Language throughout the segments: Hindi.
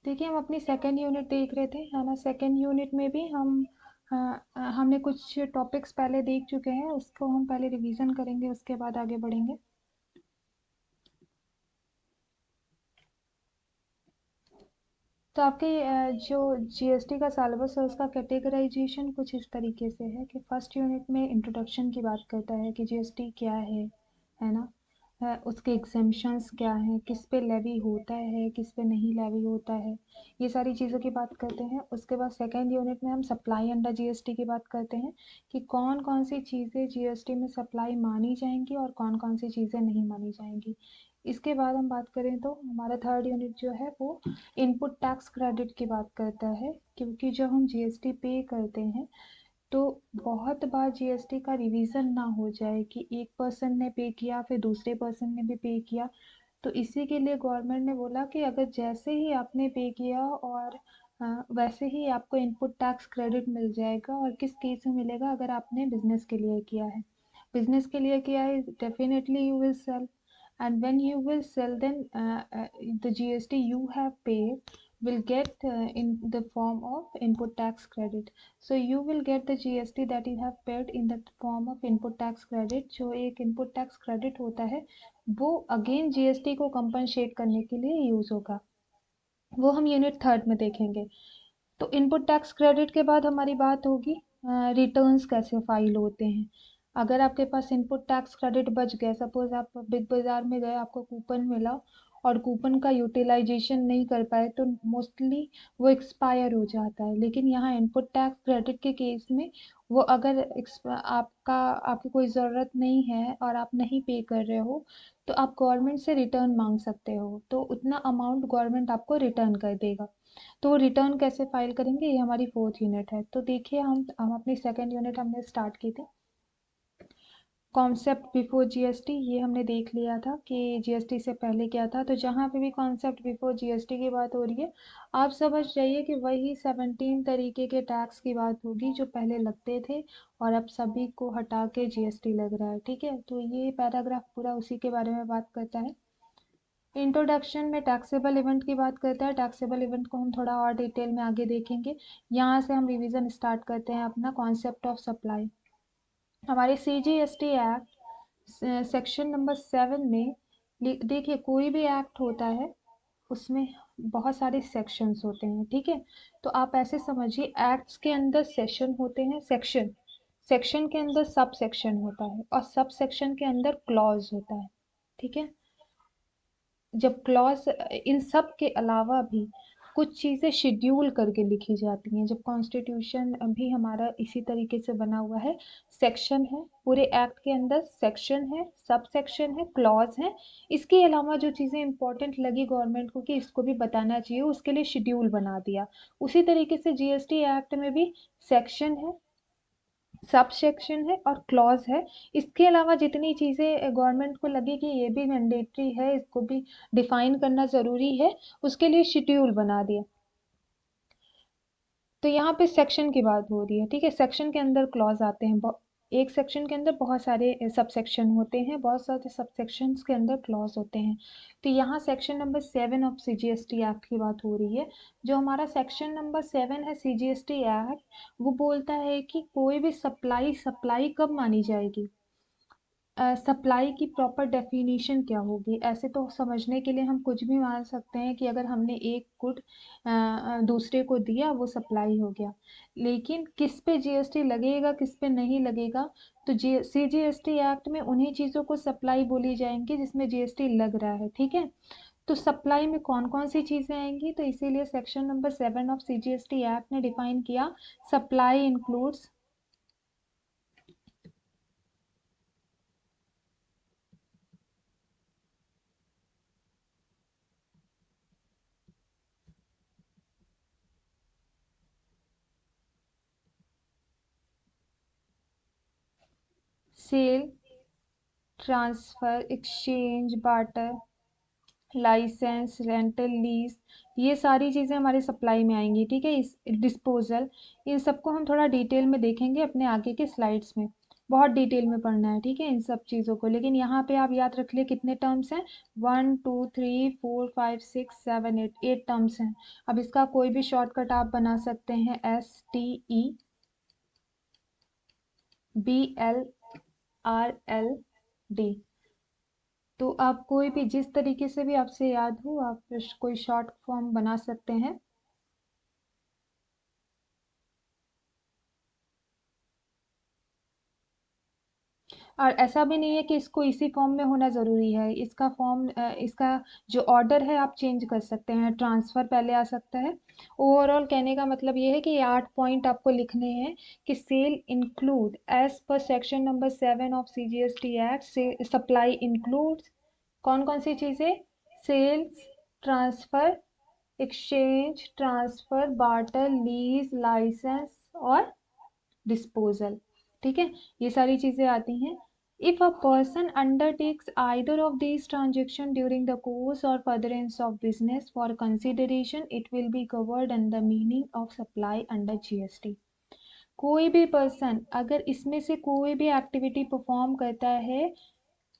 देखिए हम अपनी सेकेंड यूनिट देख रहे थे, है ना। सेकेंड यूनिट में भी हमने कुछ टॉपिक्स पहले देख चुके हैं, उसको हम पहले रिवीजन करेंगे, उसके बाद आगे बढ़ेंगे। तो आपके जो जीएसटी का सिलेबस है उसका कैटेगराइजेशन कुछ इस तरीके से है कि फर्स्ट यूनिट में इंट्रोडक्शन की बात करता है कि जीएसटी क्या है ना। उसके एग्जेम्पशंस क्या हैं, किस पे लेवी होता है, किस पे नहीं लेवी होता है, ये सारी चीज़ों की बात करते हैं। उसके बाद सेकेंड यूनिट में हम सप्लाई अंडर जीएसटी की बात करते हैं कि कौन कौन सी चीज़ें जीएसटी में सप्लाई मानी जाएंगी और कौन कौन सी चीज़ें नहीं मानी जाएंगी। इसके बाद हम बात करें तो हमारा थर्ड यूनिट जो है वो इनपुट टैक्स क्रेडिट की बात करता है, क्योंकि जब हम जीएसटी पे करते हैं तो बहुत बार जीएसटी का रिवीजन ना हो जाए कि एक पर्सन ने पे किया फिर दूसरे पर्सन ने भी पे किया। तो इसी के लिए गवर्नमेंट ने बोला कि अगर जैसे ही आपने पे किया और वैसे ही आपको इनपुट टैक्स क्रेडिट मिल जाएगा। और किस केस में मिलेगा? अगर आपने बिजनेस के लिए किया है, बिजनेस के लिए किया है, definitely you will sell, and when you will sell, then the GST you have paid will get in the form of input tax credit. So you will get the GST that you have paid in the form of input tax credit। जो एक input tax credit होता है वो अगेन जीएसटी को कंपनसेट करने के लिए यूज होगा, वो हम यूनिट थर्ड में देखेंगे। तो इनपुट टैक्स क्रेडिट के बाद हमारी बात होगी रिटर्न्स कैसे फाइल होते हैं। अगर आपके पास इनपुट टैक्स क्रेडिट बच गया, सपोज आप बिग बाजार में गए, आपको कूपन मिला और कूपन का यूटिलाइजेशन नहीं कर पाए, तो मोस्टली वो एक्सपायर हो जाता है। लेकिन यहाँ इनपुट टैक्स क्रेडिट के केस में वो अगर आपकी कोई ज़रूरत नहीं है और आप नहीं पे कर रहे हो तो आप गवर्नमेंट से रिटर्न मांग सकते हो, तो उतना अमाउंट गवर्नमेंट आपको रिटर्न कर देगा। तो रिटर्न कैसे फाइल करेंगे, ये हमारी फोर्थ यूनिट है। तो देखिए हम अपनी सेकेंड यूनिट हमने स्टार्ट की थी कॉन्सेप्ट बिफोर जीएसटी, ये हमने देख लिया था कि जीएसटी से पहले क्या था। तो जहाँ पे भी कॉन्सेप्ट बिफोर जीएसटी की बात हो रही है, आप समझ जाइए कि वही 17 तरीके के टैक्स की बात होगी जो पहले लगते थे और अब सभी को हटा के जीएसटी लग रहा है। ठीक है, तो ये पैराग्राफ पूरा उसी के बारे में बात करता है। इंट्रोडक्शन में टैक्सेबल इवेंट की बात करता है। टैक्सेबल इवेंट को हम थोड़ा और डिटेल में आगे देखेंगे। यहाँ से हम रिवीजन स्टार्ट करते हैं अपना कॉन्सेप्ट ऑफ सप्लाई। हमारे सीजीएसटी एक्ट सेक्शन नंबर 7 में देखिए कोई भी एक्ट होता है उसमें बहुत सारे सेक्शंस होते हैं। ठीक है, तो आप ऐसे समझिए एक्ट्स के अंदर सेशन होते हैं, सेक्शन, सेक्शन के अंदर सब सेक्शन होता है और सब सेक्शन के अंदर क्लॉज होता है। ठीक है, जब क्लॉज इन सब के अलावा भी कुछ चीज़ें शेड्यूल करके लिखी जाती हैं। जब कॉन्स्टिट्यूशन भी हमारा इसी तरीके से बना हुआ है, सेक्शन है पूरे एक्ट के अंदर, सेक्शन है, सब सेक्शन है, क्लॉज है। इसके अलावा जो चीज़ें इंपॉर्टेंट लगी गवर्नमेंट को कि इसको भी बताना चाहिए, उसके लिए शेड्यूल बना दिया। उसी तरीके से जीएसटी एक्ट में भी सेक्शन है, सब सेक्शन है और क्लॉज है। इसके अलावा जितनी चीज़ें गवर्नमेंट को लगे कि ये भी मैंडेटरी है, इसको भी डिफाइन करना ज़रूरी है, उसके लिए शेड्यूल बना दिया। तो यहाँ पे सेक्शन की बात हो रही है। ठीक है, सेक्शन के अंदर क्लॉज आते हैं, एक सेक्शन के अंदर बहुत सारे सब सेक्शन होते हैं, बहुत सारे सब सेक्शंस के अंदर क्लॉज होते हैं। तो यहाँ section number 7 of CGST act की बात हो रही है। जो हमारा सेक्शन नंबर 7 है सीजीएसटी एक्ट, वो बोलता है कि कोई भी सप्लाई सप्लाई कब मानी जाएगी। सप्लाई की प्रॉपर डेफिनेशन क्या होगी? ऐसे तो समझने के लिए हम कुछ भी मान सकते हैं कि अगर हमने एक गुड दूसरे को दिया वो सप्लाई हो गया, लेकिन किस पे जीएसटी लगेगा किस पे नहीं लगेगा? तो जी सीजीएसटी एक्ट में उन्हीं चीज़ों को सप्लाई बोली जाएंगी जिसमें जीएसटी लग रहा है। ठीक है, तो सप्लाई में कौन कौन सी चीज़ें आएंगी? तो इसीलिए section number 7 of CGST act ने डिफाइन किया, supply includes sale, transfer, exchange, barter, licence, rental, lease, ये सारी चीज़ें हमारे सप्लाई में आएंगी। ठीक है, इस डिस्पोजल, इन सबको हम थोड़ा डिटेल में देखेंगे अपने आगे के स्लाइड्स में। बहुत डिटेल में पढ़ना है, ठीक है, इन सब चीज़ों को। लेकिन यहाँ पे आप याद रख लिए कितने टर्म्स हैं, 1 2 3 4 5 6 7 8, 8 टर्म्स हैं। अब इसका कोई भी शॉर्टकट आप बना सकते हैं, STEBLRLD। तो आप कोई भी जिस तरीके से भी आपसे याद हो आप कोई शॉर्ट फॉर्म बना सकते हैं। और ऐसा भी नहीं है कि इसको इसी फॉर्म में होना ज़रूरी है, इसका फॉर्म इसका जो ऑर्डर है आप चेंज कर सकते हैं, ट्रांसफ़र पहले आ सकता है। ओवरऑल कहने का मतलब ये है कि ये 8 पॉइंट आपको लिखने हैं कि sale include as per section number 7 of CGST act से सप्लाई इंक्लूड्स कौन कौन सी चीज़ें, sales, transfer, exchange, transfer, barter, lease, licence और डिस्पोजल, ठीक है, ये सारी चीजें आती हैं। If a person undertakes either of these transaction during the course और furtherance of business for consideration it will be covered under meaning of supply under GST। कोई भी पर्सन अगर इसमें से कोई भी एक्टिविटी परफॉर्म करता है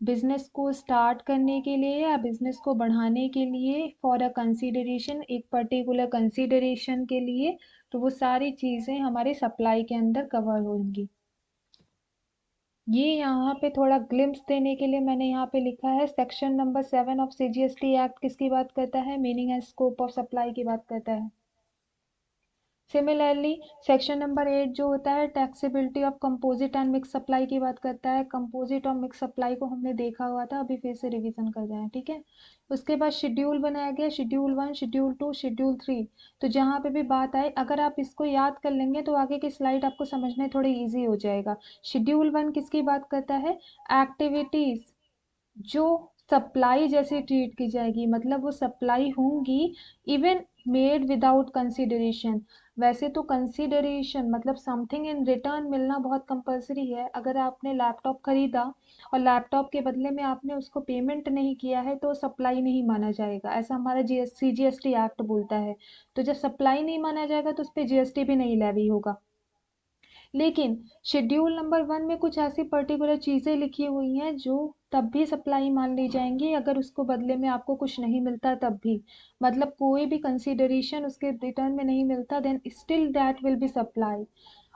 बिजनेस को स्टार्ट करने के लिए या बिजनेस को बढ़ाने के लिए, फॉर अ कंसिडरेशन, एक पर्टिकुलर कंसिडरेशन के लिए, तो वो सारी चीज़ें हमारे सप्लाई के अंदर कवर होंगी। ये यहाँ पे थोड़ा ग्लिम्स देने के लिए मैंने यहाँ पे लिखा है, section number 7 of CGST act किसकी बात करता है, meaning and scope of supply की बात करता है। सिमिलरली सेक्शन नंबर 8 जो होता है taxability of composite and mix supply की बात करता है। कंपोजिट और मिक्स सप्लाई को हमने देखा हुआ था, अभी फिर से रिवीजन कर रहे हैं, ठीक है। उसके बाद शेड्यूल बनाया गया, शेड्यूल 1, शेड्यूल 2, शेड्यूल 3। तो जहाँ पे भी बात आए अगर आप इसको याद कर लेंगे तो आगे की स्लाइड आपको समझने थोड़ी ईजी हो जाएगा। शेड्यूल 1 किसकी बात करता है, एक्टिविटीज जो सप्लाई जैसे ट्रीट की जाएगी, मतलब वो सप्लाई होंगी इवन मेड विदाउट कंसिडरेशन। वैसे तो कंसिडरेशन मतलब समथिंग इन रिटर्न मिलना बहुत कंपलसरी है। अगर आपने लैपटॉप खरीदा और लैपटॉप के बदले में आपने उसको पेमेंट नहीं किया है तो सप्लाई नहीं माना जाएगा, ऐसा हमारा CGST एक्ट बोलता है। तो जब सप्लाई नहीं माना जाएगा तो उस पर GST भी नहीं लेवी होगा। लेकिन शेड्यूल नंबर 1 में कुछ ऐसी पर्टिकुलर चीज़ें लिखी हुई हैं जो तब भी सप्लाई मान ली जाएंगी अगर उसको बदले में आपको कुछ नहीं मिलता तब भी, मतलब कोई भी कंसिडरेशन उसके रिटर्न में नहीं मिलता, then still that will be supply.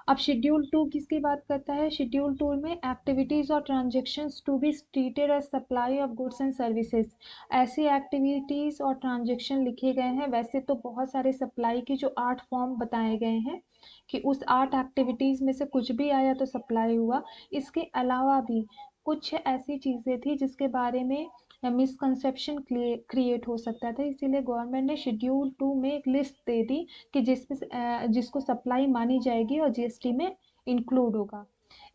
अब शेड्यूल 2 किसकी बात करता है, शेड्यूल 2 में एक्टिविटीज और transactions to be treated as supply of goods and services. ऐसी एक्टिविटीज और ट्रांजेक्शन लिखे गए हैं, वैसे तो बहुत सारे सप्लाई के जो 8 फॉर्म बताए गए हैं कि उस 8 एक्टिविटीज में से कुछ भी आया तो सप्लाई हुआ। इसके अलावा भी कुछ ऐसी चीजें थी जिसके बारे में मिसकंसेप्शन क्रिएट हो सकता था, इसीलिए गवर्नमेंट ने शेड्यूल 2 में एक लिस्ट दे दी कि जिसमें जिसको सप्लाई मानी जाएगी और GST में इंक्लूड होगा।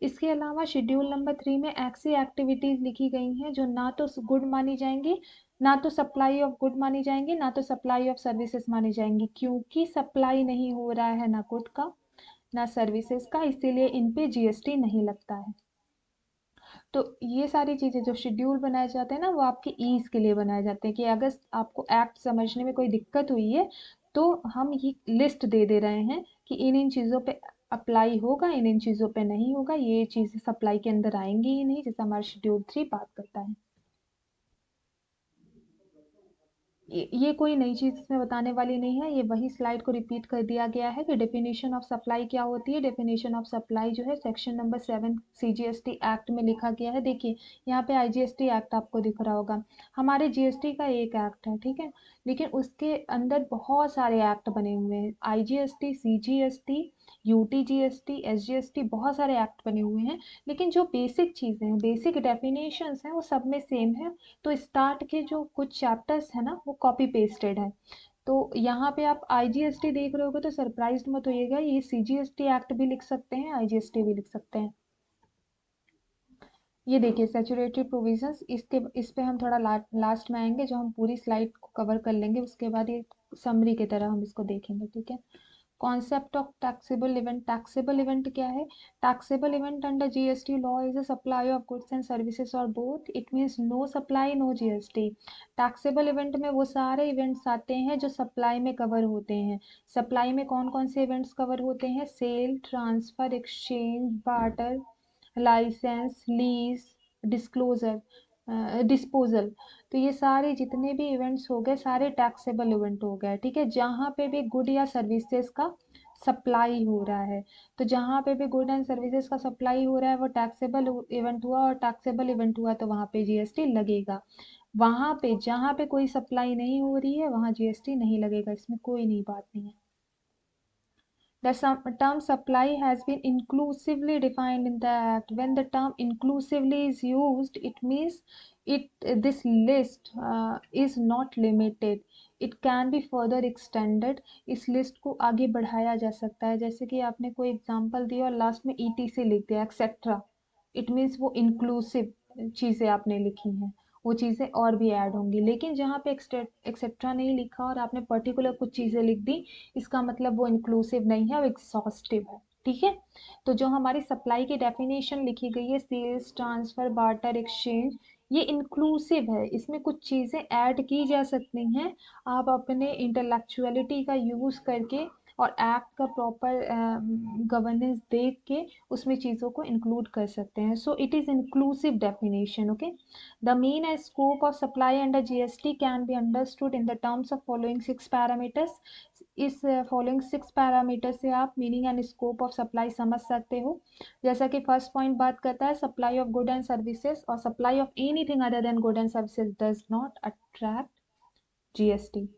इसके अलावा शेड्यूल नंबर 3 में ऐसी एक्टिविटीज लिखी गई हैं जो ना तो गुड मानी जाएंगी, ना तो सप्लाई ऑफ गुड मानी जाएंगी, ना तो सप्लाई ऑफ सर्विसेज मानी जाएंगी, क्योंकि सप्लाई नहीं हो रहा है ना गुड का ना सर्विसेज का, इसीलिए इन पे GST नहीं लगता है। तो ये सारी चीज़ें जो शेड्यूल बनाए जाते हैं ना वो आपके ईज के लिए बनाए जाते हैं कि अगर आपको एक्ट समझने में कोई दिक्कत हुई है तो हम ये लिस्ट दे दे रहे हैं कि इन इन चीज़ों पे अप्लाई होगा, इन इन चीज़ों पे नहीं होगा, ये चीज़ें सप्लाई के अंदर आएंगी ही नहीं, जैसे हमारा शेड्यूल 3 बात करता है। ये कोई नई चीज़ इसमें बताने वाली नहीं है, ये वही स्लाइड को रिपीट कर दिया गया है कि डेफिनेशन ऑफ सप्लाई क्या होती है। डेफिनेशन ऑफ सप्लाई जो है सेक्शन नंबर 7 CGST एक्ट में लिखा गया है। देखिए यहाँ पे IGST एक्ट आपको दिख रहा होगा, हमारे GST का एक एक्ट है, ठीक है, लेकिन उसके अंदर बहुत सारे एक्ट बने हुए हैं, IGST, CGST, UTGST, SGST, बहुत सारे एक्ट बने हुए हैं। लेकिन जो बेसिक चीज़ें हैं, बेसिक डेफिनेशंस हैं, वो सब में सेम है। तो स्टार्ट के जो कुछ चैप्टर्स है ना वो कॉपी पेस्टेड है। तो यहाँ पे आप IGST देख रहे होगे तो सरप्राइज मत होइएगा, ये CGST एक्ट भी लिख सकते हैं, IGST भी लिख सकते हैं। ये देखिए सैचुरेटरी प्रोविजंस, इसके इस पे हम थोड़ा लास्ट में आएंगे, जो हम पूरी स्लाइड को कवर कर लेंगे, उसके बाद ये समरी की तरह हम इसको देखेंगे, ठीक है। Concept of taxable event, taxable event क्या है, taxable event under GST law is a supply of goods and services और both, it means no supply no GST। Taxable event में वो सारे इवेंट्स आते हैं जो सप्लाई में कवर होते हैं। सप्लाई में कौन कौन से इवेंट्स कवर होते हैं, sale, transfer, exchange, barter, licence, lease, disclosure, disposal. तो ये सारे जितने भी इवेंट्स हो गए सारे टैक्सेबल इवेंट हो गए, ठीक है। जहाँ पे भी गुड या सर्विसेज का सप्लाई हो रहा है, तो जहाँ पे भी गुड एंड सर्विसेज का सप्लाई हो रहा है वो टैक्सेबल इवेंट हुआ, और टैक्सेबल इवेंट हुआ तो वहाँ पे जीएसटी लगेगा। वहाँ पे जहाँ पे कोई सप्लाई नहीं हो रही है वहाँ जीएसटी नहीं लगेगा, इसमें कोई नहीं बात नहीं है। The term supply has been inclusively defined in the Act. When the term inclusively is used, it means this list is not limited. It can be further extended. इस लिस्ट को आगे बढ़ाया जा सकता है, जैसे कि आपने कोई एग्जांपल दिया और लास्ट में ETC लिख दिया, एक्सेट्रा। इट मीन्स वो इंक्लूसिव चीज़ें आपने लिखी हैं, वो चीज़ें और भी ऐड होंगी। लेकिन जहाँ पे एक्सेट्रा नहीं लिखा और आपने पर्टिकुलर कुछ चीज़ें लिख दी, इसका मतलब वो इंक्लूसिव नहीं है, वो एग्जॉस्टिव है, ठीक है। तो जो हमारी सप्लाई की डेफिनेशन लिखी गई है, सेल्स, ट्रांसफर, बार्टर, एक्सचेंज, ये इंक्लूसिव है, इसमें कुछ चीज़ें ऐड की जा सकती हैं। आप अपने इंटेलेक्चुअलिटी का यूज़ करके और एक्ट का प्रॉपर गवर्नेंस देख के उसमें चीज़ों को इंक्लूड कर सकते हैं। So it is inclusive definition, okay. The mean and scope of supply under GST can be understood in the terms of following 6 parameters. इस फॉलोइंग 6 पैरामीटर से आप meaning and scope of supply समझ सकते हो। जैसा कि फर्स्ट पॉइंट बात करता है supply of good and services, और supply of anything other than good and services does not attract GST.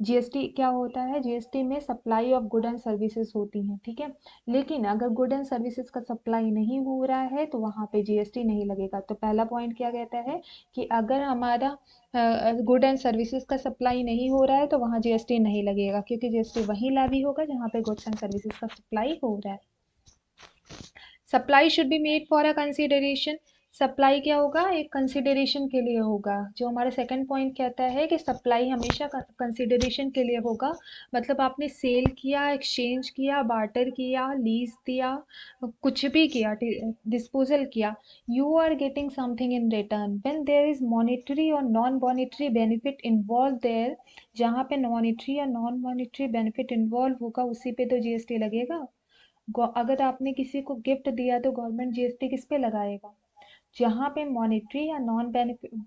GST क्या होता है, जीएसटी में supply of good and services होती हैं, ठीक है। लेकिन अगर गुड एंड सर्विसेज का सप्लाई नहीं हो रहा है तो वहाँ पे जीएसटी नहीं लगेगा। तो पहला पॉइंट क्या कहता है कि अगर हमारा गुड एंड सर्विसेज का सप्लाई नहीं हो रहा है तो वहाँ जीएसटी नहीं लगेगा, क्योंकि जीएसटी वहीं लावी होगा जहाँ पे गुड्स एंड सर्विसेज का सप्लाई हो रहा है। Supply should be made for a consideration. Supply क्या होगा, एक कंसिडरेशन के लिए होगा। जो हमारा सेकंड पॉइंट कहता है कि सप्लाई हमेशा कंसिडरेशन के लिए होगा, मतलब आपने सेल किया, एक्सचेंज किया, बार्टर किया, लीज दिया, कुछ भी किया, डिस्पोजल किया, you are getting something in return when there is monetary or non monetary benefit involve there. जहाँ पे मॉनेटरी या नॉन मॉनेटरी बेनिफिट इन्वॉल्व होगा उसी पे तो जीएसटी लगेगा। अगर आपने किसी को गिफ्ट दिया तो गवर्नमेंट जीएसटी किस पे लगाएगा, जहाँ पे मॉनेटरी या नॉन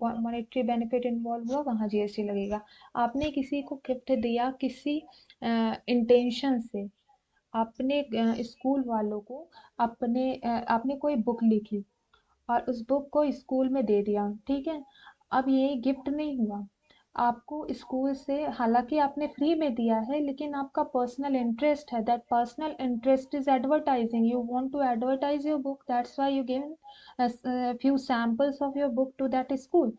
मॉनेटरी बेनिफिट इन्वॉल्व हुआ वहाँ जीएसटी लगेगा। आपने किसी को गिफ्ट दिया किसी इंटेंशन से, आपने स्कूल वालों को आपने कोई बुक लिखी और उस बुक को स्कूल में दे दिया, ठीक है। अब ये गिफ्ट नहीं हुआ, आपको स्कूल से हालांकि आपने फ्री में दिया है लेकिन आपका पर्सनल इंटरेस्ट है, that personal interest is advertising, you want to advertise your book, that's why you given few samples of your book to that school.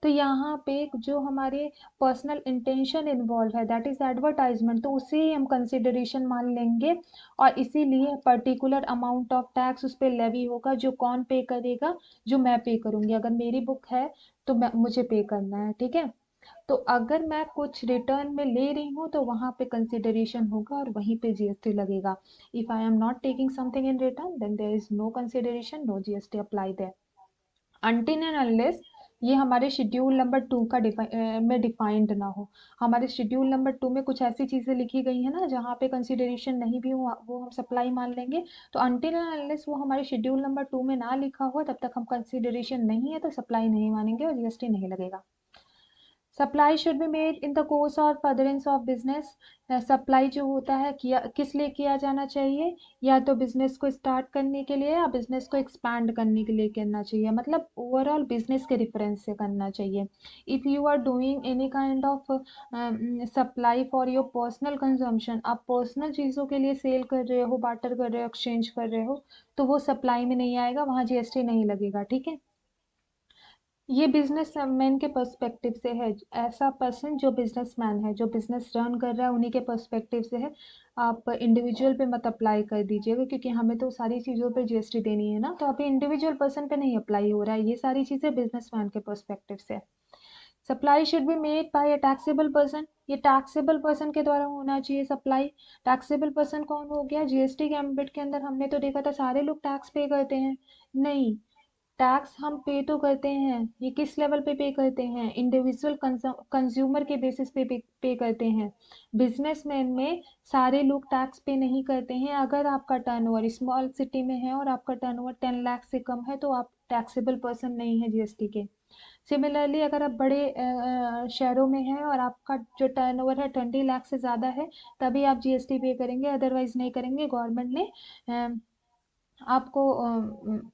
तो यहाँ पे जो हमारे पर्सनल इंटेंशन इन्वॉल्व है दैट इज एडवर्टाइजमेंट, तो उसे ही हम कंसिडरेशन मान लेंगे, और इसीलिए पर्टिकुलर अमाउंट ऑफ टैक्स उस पर लेवी होगा। जो कौन पे करेगा, जो मैं पे करूंगी, अगर मेरी बुक है तो मुझे पे करना है, ठीक है। तो अगर मैं कुछ रिटर्न में ले रही हूँ तो वहां पे कंसिडरेशन होगा और वहीं पे जीएसटी लगेगा। If I am not taking something in return then there is no consideration, no GST apply there until and unless ये हमारे शेड्यूल नंबर 2 का में डिफाइंड ना हो। हमारे शेड्यूल नंबर 2 में कुछ ऐसी चीजें लिखी गई है ना जहाँ पे कंसिडरेशन नहीं भी हुआ वो हम सप्लाई मान लेंगे। तो अनटिल एंड अनलेस वो हमारे शेड्यूल नंबर 2 में ना लिखा हुआ तब तक हम कंसिडरेशन नहीं है तो सप्लाई नहीं मानेंगे और जीएसटी नहीं लगेगा। Supply should be made in the course और फर्दरेंस ऑफ बिजनेस। सप्लाई जो होता है किया किस लिए किया जाना चाहिए, या तो बिजनेस को स्टार्ट करने के लिए या बिजनेस को एक्सपैंड करने के लिए करना चाहिए, मतलब ओवरऑल बिजनेस के रेफरेंस से करना चाहिए। If you are doing any kind of supply for your personal consumption, आप पर्सनल चीज़ों के लिए सेल कर रहे हो, बार्टर कर रहे हो, एक्सचेंज कर रहे हो, तो वो सप्लाई में नहीं आएगा, वहाँ जीएसटी नहीं लगेगा, ठीक है। ये बिजनेसमैन के पर्सपेक्टिव से है, ऐसा पर्सन जो बिजनेसमैन है जो बिजनेस रन कर रहा है उन्हीं के पर्सपेक्टिव से है। आप इंडिविजुअल पे मत अप्लाई कर दीजिएगा क्योंकि हमें तो सारी चीज़ों पे जीएसटी देनी है ना, तो अभी इंडिविजुअल पर्सन पे नहीं अप्लाई हो रहा है, ये सारी चीज़ें बिजनेसमैन के पर्सपेक्टिव से है। Supply should be made by a taxable person, ये टैक्सेबल पर्सन के द्वारा होना चाहिए सप्लाई। टैक्सेबल पर्सन कौन हो गया, जीएसटी के एम्बिट के अंदर हमने तो देखा था सारे लोग टैक्स पे करते हैं, नहीं। टैक्स हम पे तो करते हैं, ये किस लेवल पे करते हैं, इंडिविजुअल कंज्यूमर के बेसिस पे करते हैं। बिजनेसमैन में सारे लोग टैक्स पे नहीं करते हैं। अगर आपका टर्नओवर स्मॉल सिटी में है और आपका टर्नओवर 10 लाख से कम है तो आप टैक्सेबल पर्सन नहीं है जीएसटी के। सिमिलरली अगर आप बड़े शहरों में हैं और आपका जो टर्नओवर है 20 लाख से ज़्यादा है, तभी आप जीएसटी पे करेंगे, अदरवाइज नहीं करेंगे। गवर्नमेंट ने आपको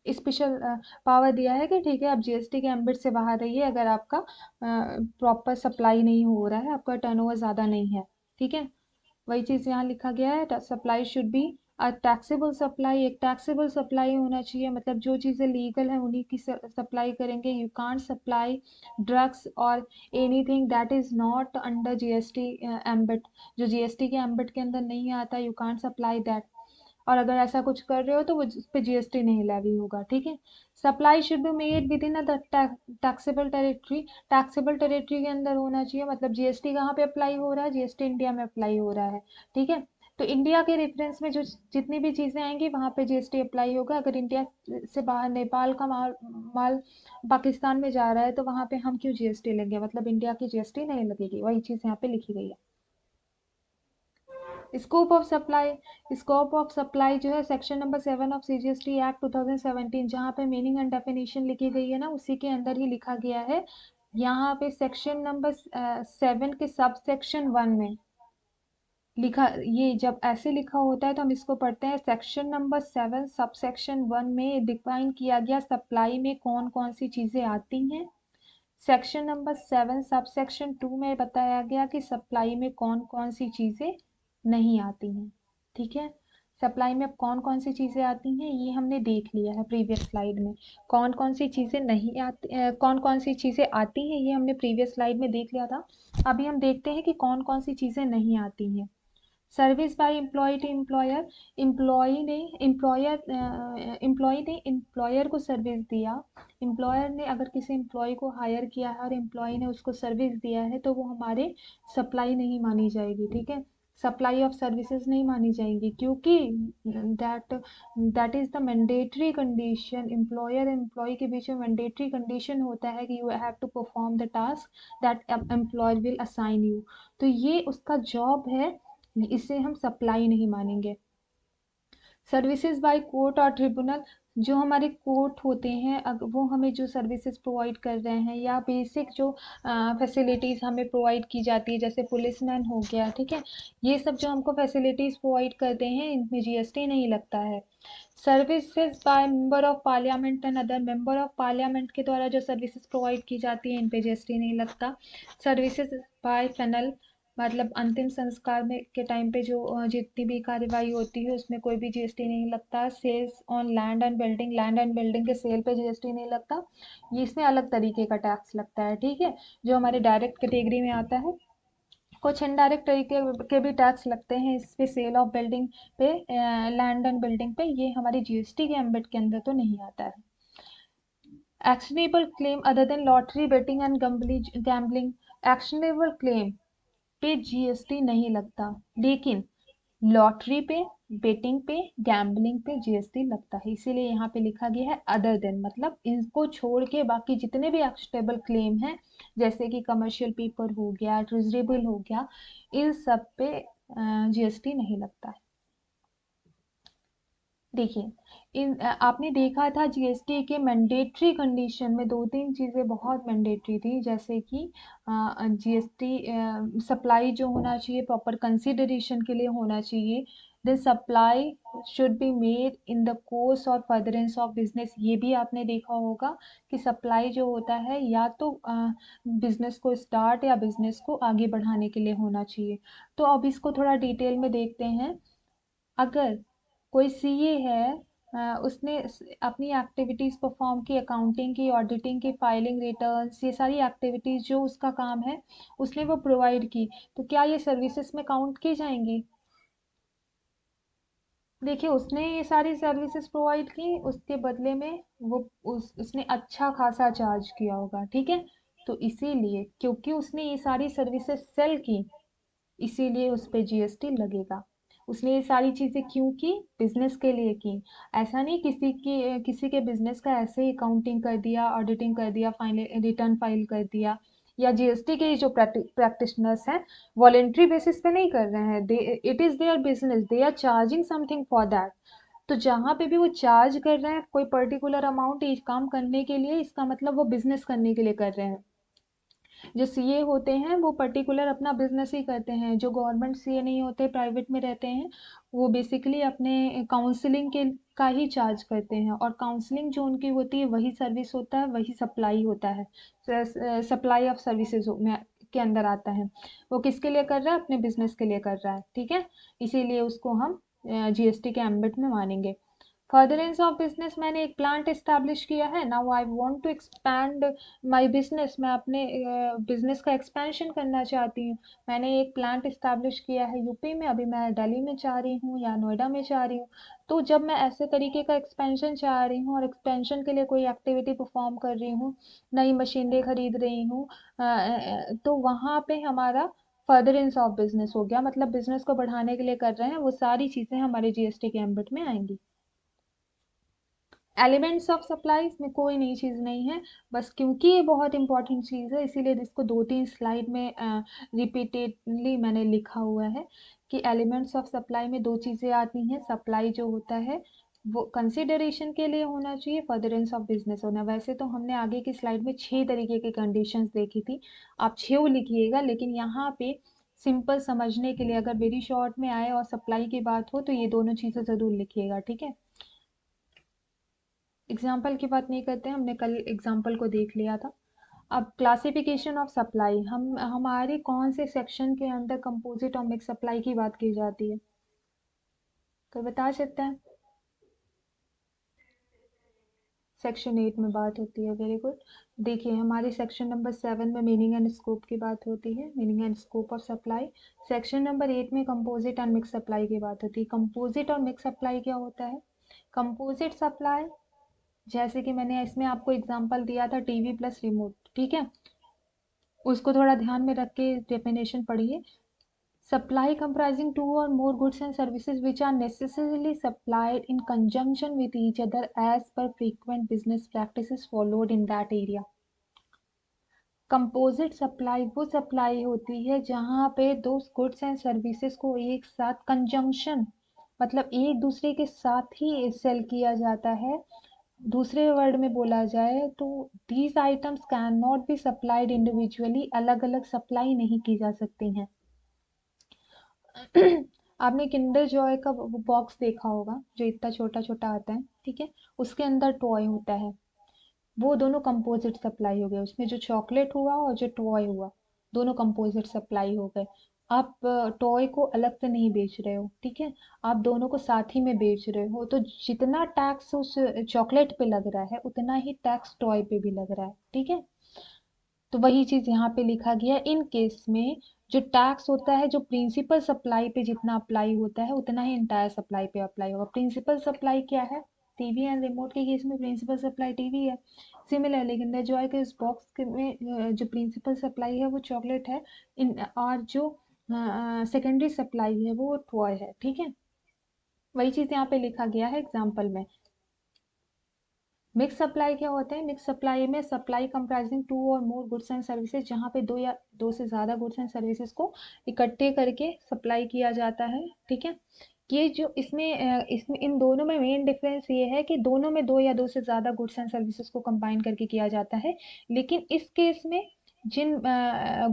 स्पेशल पावर दिया है कि ठीक है आप जीएसटी के एम्बिट से बाहर रहिए अगर आपका प्रॉपर सप्लाई नहीं हो रहा है, आपका टर्नओवर ज़्यादा नहीं है। ठीक है, वही चीज़ यहाँ लिखा गया है, supply should be a taxable supply. एक टैक्सेबल सप्लाई होना चाहिए, मतलब जो चीज़ें लीगल है उन्हीं की सप्लाई करेंगे। यू कांट सप्लाई ड्रग्स और anything that is not under GST ambit, जो जीएसटी के एम्बिट के अंदर नहीं आता, यू कांट सप्लाई दैट। और अगर ऐसा कुछ कर रहे हो तो वो उस पे जीएसटी नहीं लेवी होगा। ठीक है, supply should be made with in the taxable territory. Taxable territory के अंदर होना चाहिए, मतलब जीएसटी कहाँ पे अप्लाई हो रहा है, जीएसटी इंडिया में अप्लाई हो रहा है। ठीक है, तो इंडिया के रेफरेंस में जो जितनी भी चीज़ें आएंगी वहाँ पे जीएसटी अप्लाई होगा। अगर इंडिया से बाहर नेपाल का माल पाकिस्तान में जा रहा है तो वहाँ पे हम क्यों जीएसटी लेंगे, मतलब इंडिया की जीएसटी नहीं लगेगी। वही चीज़ यहाँ पे लिखी गई है। Scope of supply, scope of supply जो है section number 7 of CGST act 2017, जहाँ पे मीनिंग एंड डेफिनेशन लिखी गई है ना, उसी के अंदर ही लिखा गया है। यहाँ पे सेक्शन नंबर 7 के सब सेक्शन 1 में लिखा, ये जब ऐसे लिखा होता है तो हम इसको पढ़ते हैं। सेक्शन नंबर 7 सब सेक्शन 1 में डिफाइन किया गया सप्लाई में कौन कौन सी चीजें आती हैं। सेक्शन नंबर 7 सब सेक्शन 2 में बताया गया कि सप्लाई में कौन कौन सी चीज़ें नहीं आती हैं। ठीक है, सप्लाई में अब कौन कौन सी चीज़ें आती हैं ये हमने देख लिया है प्रीवियस स्लाइड में। कौन कौन सी चीज़ें नहीं आती, कौन कौन सी चीज़ें आती हैं ये हमने प्रीवियस स्लाइड में देख लिया था। अभी हम देखते हैं कि कौन कौन सी चीज़ें नहीं आती हैं। Service by employee to employer, employee ने एम्प्लॉयर को सर्विस दिया। एम्प्लॉयर ने अगर किसी एम्प्लॉय को हायर किया है और एम्प्लॉय ने उसको सर्विस दिया है तो वो हमारे सप्लाई नहीं मानी जाएगी। ठीक है, सप्लाई ऑफ सर्विसेज नहीं मानी जाएंगी, क्योंकि that that is the mandatory condition. Employer employee के बीच में मैंडेटरी कंडीशन होता है कि you have to perform the task that employer will assign you. तो ये उसका जॉब है, इसे हम सप्लाई नहीं मानेंगे। सर्विसेज बाय कोर्ट और ट्रिब्यूनल, जो हमारे कोर्ट होते हैं वो हमें जो सर्विसेज प्रोवाइड कर रहे हैं या बेसिक जो फैसिलिटीज़ हमें प्रोवाइड की जाती है, जैसे पुलिसमैन हो गया। ठीक है, ये सब जो हमको फैसिलिटीज़ प्रोवाइड करते हैं इनमें जीएसटी नहीं लगता है। Services by member of parliament and other, member of parliament के द्वारा जो सर्विसेज प्रोवाइड की जाती है इन पे जीएसटी नहीं लगता। सर्विसेज बाय फनल, मतलब अंतिम संस्कार में के टाइम पे जो जितनी भी कार्यवाही होती है उसमें कोई भी जीएसटी नहीं लगता। Sales on land and building, land and building के सेल पे जीएसटी नहीं लगता, ये इसमें अलग तरीके का टैक्स लगता है। ठीक है, जो हमारे डायरेक्ट कैटेगरी में आता है। कुछ इनडायरेक्ट तरीके के भी टैक्स लगते हैं इस पे, सेल ऑफ बिल्डिंग पे, लैंड एंड बिल्डिंग पे, ये हमारी जीएसटी के एम्बिट के अंदर तो नहीं आता है। Actionable claim other than lottery betting and gambling, actionable claim पे जीएसटी नहीं लगता, लेकिन लॉटरी पे, बेटिंग पे, गैम्बलिंग पे जीएसटी लगता है। इसीलिए यहाँ पे लिखा गया है अदर देन, मतलब इनको छोड़ के बाकी जितने भी एक्शनेबल क्लेम हैं, जैसे कि कमर्शियल पेपर हो गया, ट्रेजरेबल हो गया, इन सब पे जीएसटी नहीं लगता है। देखिए, आपने देखा था जीएसटी के मैंडेटरी कंडीशन में दो तीन चीज़ें बहुत मैंडेटरी थी, जैसे कि जीएसटी सप्लाई जो होना चाहिए प्रॉपर कंसिडरेशन के लिए होना चाहिए। The supply should be made in the course और फर्दरेंस ऑफ बिजनेस, ये भी आपने देखा होगा कि सप्लाई जो होता है या तो बिजनेस को स्टार्ट या बिजनेस को आगे बढ़ाने के लिए होना चाहिए। तो अब इसको थोड़ा डिटेल में देखते हैं। अगर कोई सीए है, उसने अपनी एक्टिविटीज परफॉर्म की, अकाउंटिंग की, ऑडिटिंग की, फाइलिंग रिटर्न्स, ये सारी एक्टिविटीज जो उसका काम है उसने वो प्रोवाइड की, तो क्या ये सर्विसेज में काउंट की जाएंगी। देखिए, उसने ये सारी सर्विसेज प्रोवाइड की, उसके बदले में वो उसने अच्छा खासा चार्ज किया होगा। ठीक है, तो इसीलिए क्योंकि उसने ये सारी सर्विसेज सेल की, इसीलिए उस पे जीएसटी लगेगा। उसने ये सारी चीजें क्यों की? बिजनेस के लिए की। ऐसा नहीं किसी के बिजनेस का ऐसे ही अकाउंटिंग कर दिया, ऑडिटिंग कर दिया, फाइनल रिटर्न फाइल कर दिया। या जीएसटी के जो प्रैक्टिशनर्स हैं, वॉलेंट्री बेसिस पे नहीं कर रहे हैं, they it is their business, they are charging something for that. तो जहां पे भी वो चार्ज कर रहे हैं कोई पर्टिकुलर अमाउंट इस काम करने के लिए, इसका मतलब वो बिजनेस करने के लिए कर रहे हैं। जो सीए होते हैं वो पर्टिकुलर अपना बिजनेस ही करते हैं। जो गवर्नमेंट सीए नहीं होते, प्राइवेट में रहते हैं, वो बेसिकली अपने काउंसलिंग के का ही चार्ज करते हैं। और काउंसलिंग जो उनकी होती है वही सर्विस होता है, वही सप्लाई होता है, सप्लाई ऑफ सर्विसेज में के अंदर आता है। वो किसके लिए कर रहा है? अपने बिजनेस के लिए कर रहा है, ठीक है। इसीलिए उसको हम जीएसटी के एम्बिट में मानेंगे। फर्दरेंस ऑफ बिजनेस, मैंने एक प्लांट एस्टैब्लिश किया है, now I want to expand my business, मैं अपने बिजनेस का एक्सपेंशन करना चाहती हूँ। मैंने एक प्लांट एस्टैब्लिश किया है यूपी में, अभी मैं दिल्ली में चाह रही हूँ या नोएडा में चाह रही हूँ। तो जब मैं ऐसे तरीके का एक्सपेंशन चाह रही हूँ और एक्सपेंशन के लिए कोई एक्टिविटी परफॉर्म कर रही हूँ, नई मशीनरी खरीद रही हूँ, तो वहाँ पे हमारा फर्दरेंस ऑफ बिजनेस हो गया, मतलब बिजनेस को बढ़ाने के लिए कर रहे हैं, वो सारी चीजें हमारे जीएसटी के एम्बिट में आएंगी। एलिमेंट्स ऑफ सप्लाई में कोई नई चीज़ नहीं है, बस क्योंकि ये बहुत इंपॉर्टेंट चीज़ है इसीलिए इसको 2-3 स्लाइड में रिपीटेडली मैंने लिखा हुआ है कि एलिमेंट्स ऑफ सप्लाई में दो चीज़ें आती हैं। सप्लाई जो होता है वो कंसिडरेशन के लिए होना चाहिए, फर्दरेंस ऑफ बिजनेस होना। वैसे तो हमने आगे की स्लाइड में 6 तरीके की कंडीशंस देखी थी, आप 6 लिखिएगा, लेकिन यहाँ पे सिंपल समझने के लिए अगर वेरी शॉर्ट में आए और सप्लाई की बात हो तो ये दोनों चीज़ें ज़रूर लिखिएगा, ठीक है। एग्जाम्पल की बात नहीं करते हैं, हमने कल एग्जाम्पल को देख लिया था। अब क्लासिफिकेशन ऑफ सप्लाई, हम हमारे कौन से सेक्शन के अंदर कंपोजिट और मिक्स सप्लाई की बात की जाती है, कोई बता सकता है? सेक्शन 8 में बात होती है, वेरी गुड। देखिए हमारे सेक्शन नंबर 7 में मीनिंग एंड स्कोप की बात होती है, meaning and scope of supply. Section number 8 में कंपोजिट एंड मिक्स सप्लाई की बात होती है। कंपोजिट और मिक्स सप्लाई क्या होता है? कंपोजिट सप्लाई, जैसे कि मैंने इसमें आपको एग्जांपल दिया था टीवी प्लस रिमोट, ठीक है, उसको थोड़ा ध्यान में रख के डेफिनेशन पढ़िए। Supply comprising two or more goods and services which are necessarily supplied in conjunction with each other as per frequent business practices followed in that area. Composite supply वो सप्लाई होती है जहां पे दो गुड्स एंड सर्विसेज को एक साथ कंजंक्शन, मतलब एक दूसरे के साथ ही सेल किया जाता है। दूसरे वर्ड में बोला जाए तो these items can not be supplied individually, अलग अलग सप्लाई नहीं की जा सकती हैं। आपने किंडर जॉय का बॉक्स देखा होगा जो इतना छोटा छोटा आता है, ठीक है, उसके अंदर टॉय होता है, वो दोनों कंपोजिट सप्लाई हो गए। उसमें जो चॉकलेट हुआ और जो टॉय हुआ, दोनों कंपोजिट सप्लाई हो गए। आप टॉय को अलग से नहीं बेच रहे हो, ठीक है, आप दोनों को साथ ही में बेच रहे हो, तो जितना टैक्स उस चॉकलेट पे लग रहा है उतना ही टैक्स टॉय पे भी लग रहा है, ठीक है। तो वही चीज यहाँ पे लिखा गया है, इन केस में जो टैक्स होता है जो प्रिंसिपल सप्लाई पे जितना अप्लाई होता है उतना ही इंटायर सप्लाई पे अप्लाई होगा। प्रिंसिपल सप्लाई क्या है? टीवी एंड रिमोट के केस में प्रिंसिपल सप्लाई टीवी है। सिमिलरली किंडर जॉय के इस बॉक्स में जो प्रिंसिपल सप्लाई है वो चॉकलेट है, इन और जो सेकेंडरी सप्लाई है वो टॉय है, ठीक है। वही चीज यहाँ पे लिखा गया है एग्जाम्पल में। मिक्स सप्लाई क्या होता है? मिक्स सप्लाई में सप्लाई कंप्राइजिंग टू और मोर गुड्स एंड सर्विसेज, जहाँ पे दो या दो से ज़्यादा गुड्स एंड सर्विसेज को इकट्ठे करके सप्लाई किया जाता है, ठीक है। ये जो इसमें इन दोनों में मेन डिफरेंस ये है कि दोनों में दो या दो से ज़्यादा गुड्स एंड सर्विसेज को कंबाइन करके किया जाता है, लेकिन इस केस में जिन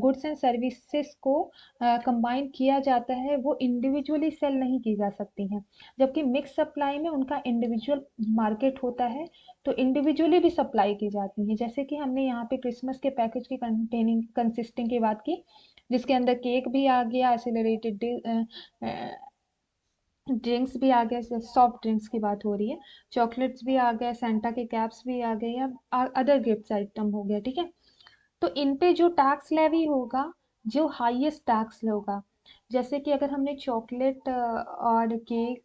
गुड्स एंड सर्विसेज को कंबाइन किया जाता है वो इंडिविजुअली सेल नहीं की जा सकती हैं, जबकि मिक्स सप्लाई में उनका इंडिविजुअल मार्केट होता है, तो इंडिविजुअली भी सप्लाई की जाती हैं। जैसे कि हमने यहाँ पे क्रिसमस के पैकेज की कंटेनिंग कंसिस्टिंग की बात की, जिसके अंदर केक भी आ गया, एसिलरेटेड ड्रिंक्स भी आ गया, सॉफ्ट ड्रिंक्स की बात हो रही है, चॉकलेट्स भी आ गए, सेंटा के कैप्स भी आ गए, या अदर गिफ्ट आइटम हो गया, ठीक है। तो इन पे जो टैक्स लेवी होगा, जो हाईएस्ट टैक्स होगा, जैसे कि अगर हमने चॉकलेट और केक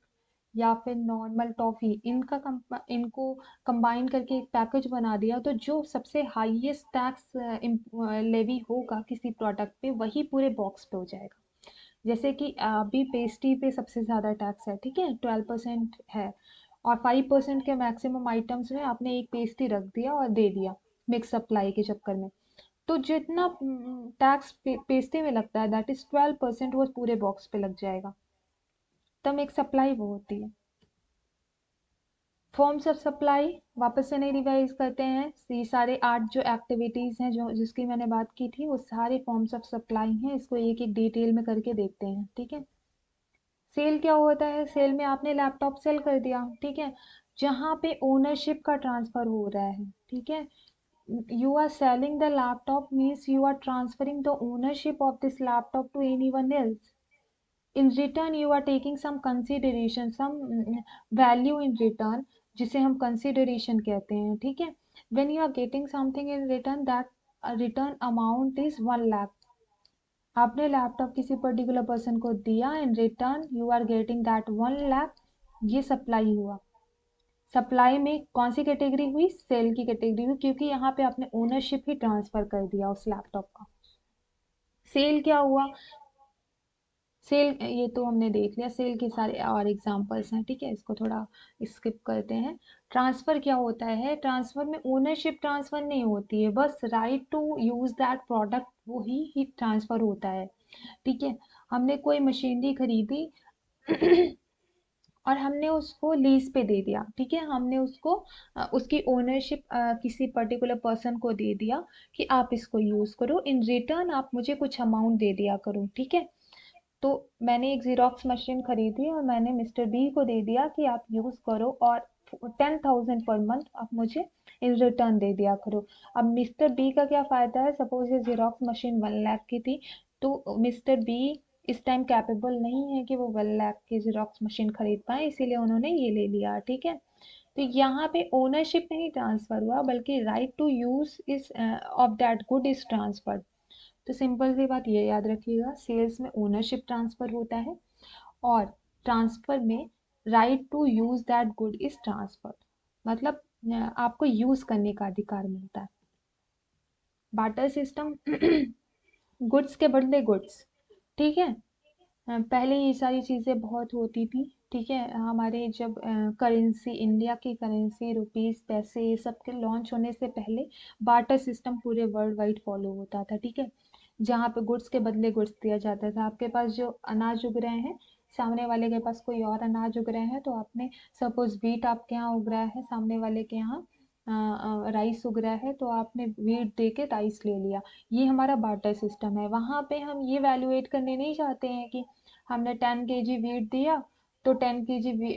या फिर नॉर्मल टॉफी इनको कंबाइन करके एक पैकेज बना दिया, तो जो सबसे हाईएस्ट टैक्स लेवी होगा किसी प्रोडक्ट पे वही पूरे बॉक्स पे हो जाएगा। जैसे कि अभी पेस्ट्री पे सबसे ज़्यादा टैक्स है, ठीक है, 12% है, और 5% के मैक्सिमम आइटम्स में आपने एक पेस्ट्री रख दिया और दे दिया मिक्स सप्लाई के चक्कर में, तो जितना टैक्स पेस्ट्री में लगता है दैट इज 12%, वो पूरे बॉक्स पे लग जाएगा। तब एक सप्लाई वो होती है। फॉर्म्स ऑफ सप्लाई वापस से नहीं रिवाइज करते हैं, ये सारे 8 जो एक्टिविटीज हैं जो जिसकी मैंने बात की थी वो सारे फॉर्म्स ऑफ सप्लाई हैं, इसको एक एक डिटेल में करके देखते हैं, ठीक है। सेल क्या होता है, सेल में आपने लैपटॉप सेल कर दिया, ठीक है, जहाँ पे ओनरशिप का ट्रांसफर हो रहा है, ठीक है, you are selling the laptop means you are transferring the ownership of this laptop to anyone else. In return you are taking some consideration, some value in return, जिसे हम consideration कहते हैं, ठीक है। when you are getting something in return, that return amount is 1 lakh, आपने लैपटॉप किसी पर्टिकुलर पर्सन को दिया, in return you are getting that 1 lakh, ये सप्लाई हुआ। सप्लाई में कौन सी कैटेगरी हुई, सेल की कैटेगरी हुई, क्योंकि यहाँ पे आपने ओनरशिप ही ट्रांसफर कर दिया उस लैपटॉप का। सेल क्या हुआ, सेल ये तो हमने देख लिया, सेल के सारे और एग्जांपल्स हैं, ठीक है, इसको थोड़ा स्किप करते हैं। ट्रांसफर क्या होता है, ट्रांसफर में ओनरशिप ट्रांसफर नहीं होती है, बस right to use that product वो ही ट्रांसफर होता है, ठीक है। हमने कोई मशीनरी खरीदी और हमने उसको लीज पे दे दिया, ठीक है, हमने उसको उसकी ओनरशिप किसी पर्टिकुलर पर्सन को दे दिया कि आप इसको यूज करो, इन रिटर्न आप मुझे कुछ अमाउंट दे दिया करो, ठीक है। तो मैंने एक जीरोक्स मशीन खरीदी और मैंने मिस्टर बी को दे दिया कि आप यूज करो, और 10,000 पर मंथ आप मुझे इन रिटर्न दे दिया करो। अब मिस्टर बी का क्या फायदा है, सपोज ये जीरोक्स मशीन 1 लाख की थी, तो मिस्टर बी इस टाइम कैपेबल नहीं है कि वो 1 लाख की जीरोक्स मशीन खरीद पाए, इसीलिए उन्होंने ये ले लिया, ठीक है। तो यहाँ पे ओनरशिप नहीं ट्रांसफर हुआ, बल्कि right to use is of that good is transfer. तो सिंपल सी बात ये याद रखिएगा, सेल्स में ओनरशिप ट्रांसफर होता है और ट्रांसफर में right to use that good is transfer, मतलब आपको यूज करने का अधिकार मिलता है। बाटर सिस्टम गुड्स के बदले गुड्स, ठीक है। पहले ये सारी चीज़ें बहुत होती थी, ठीक है, हमारे जब करेंसी, इंडिया की करेंसी रुपीस पैसे ये सब के लॉन्च होने से पहले बाटर सिस्टम पूरे वर्ल्ड वाइड फॉलो होता था, ठीक है, जहाँ पे गुड्स के बदले गुड्स दिया जाता था। आपके पास जो अनाज उग रहे हैं, सामने वाले के पास कोई और अनाज उग रहे हैं, तो आपने सपोज व्हीट आपके यहाँ उग रहा है, सामने वाले के यहाँ राइस उग रहा है, तो आपने व्हीट दे के राइस ले लिया, ये हमारा बार्टर सिस्टम है। वहां पे हम ये वैल्यूएट करने नहीं चाहते हैं कि हमने 10 kg व्हीट दिया तो 10 kg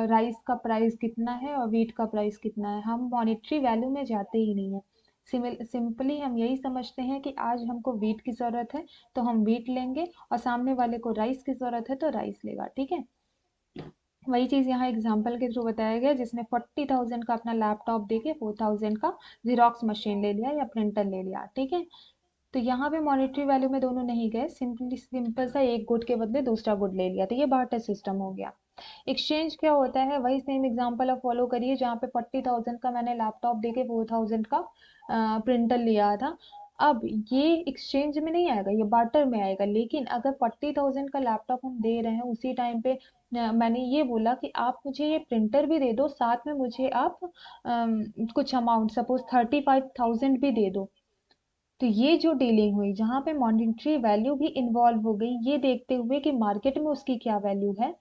राइस का प्राइस कितना है और व्हीट का प्राइस कितना है, हम मॉनेटरी वैल्यू में जाते ही नहीं है। सिंपली हम यही समझते हैं कि आज हमको व्हीट की ज़रूरत है तो हम व्हीट लेंगे, और सामने वाले को राइस की ज़रूरत है तो राइस लेगा, ठीक है। वही चीज़ यहाँ एग्जाम्पल के थ्रू बताया गया, जिसने 40,000 का अपना लैपटॉप देके 4,000 का जीरोक्स मशीन ले लिया या प्रिंटर ले लिया, ठीक है। तो यहाँ पे मॉनेटरी वैल्यू में दोनों नहीं गए, सिंपली सिंपल सा एक गुड के बदले दूसरा गुड ले लिया, तो ये बार्टर सिस्टम हो गया। एक्सचेंज क्या होता है, वही सेम एग्जांपल आप फॉलो करिए, जहाँ पे 40,000 का मैंने लैपटॉप देके 4,000 का प्रिंटर लिया था। अब ये एक्सचेंज में नहीं आएगा, ये बार्टर में आएगा, लेकिन अगर 40,000 का लैपटॉप हम दे रहे हैं, उसी टाइम पे मैंने ये बोला कि आप मुझे ये प्रिंटर भी दे दो, साथ में मुझे आप कुछ अमाउंट सपोज 35,000 भी दे दो, तो ये जो डीलिंग हुई जहाँ पे मॉनेटरी वैल्यू भी इन्वॉल्व हो गई, ये देखते हुए कि मार्केट में उसकी क्या वैल्यू है,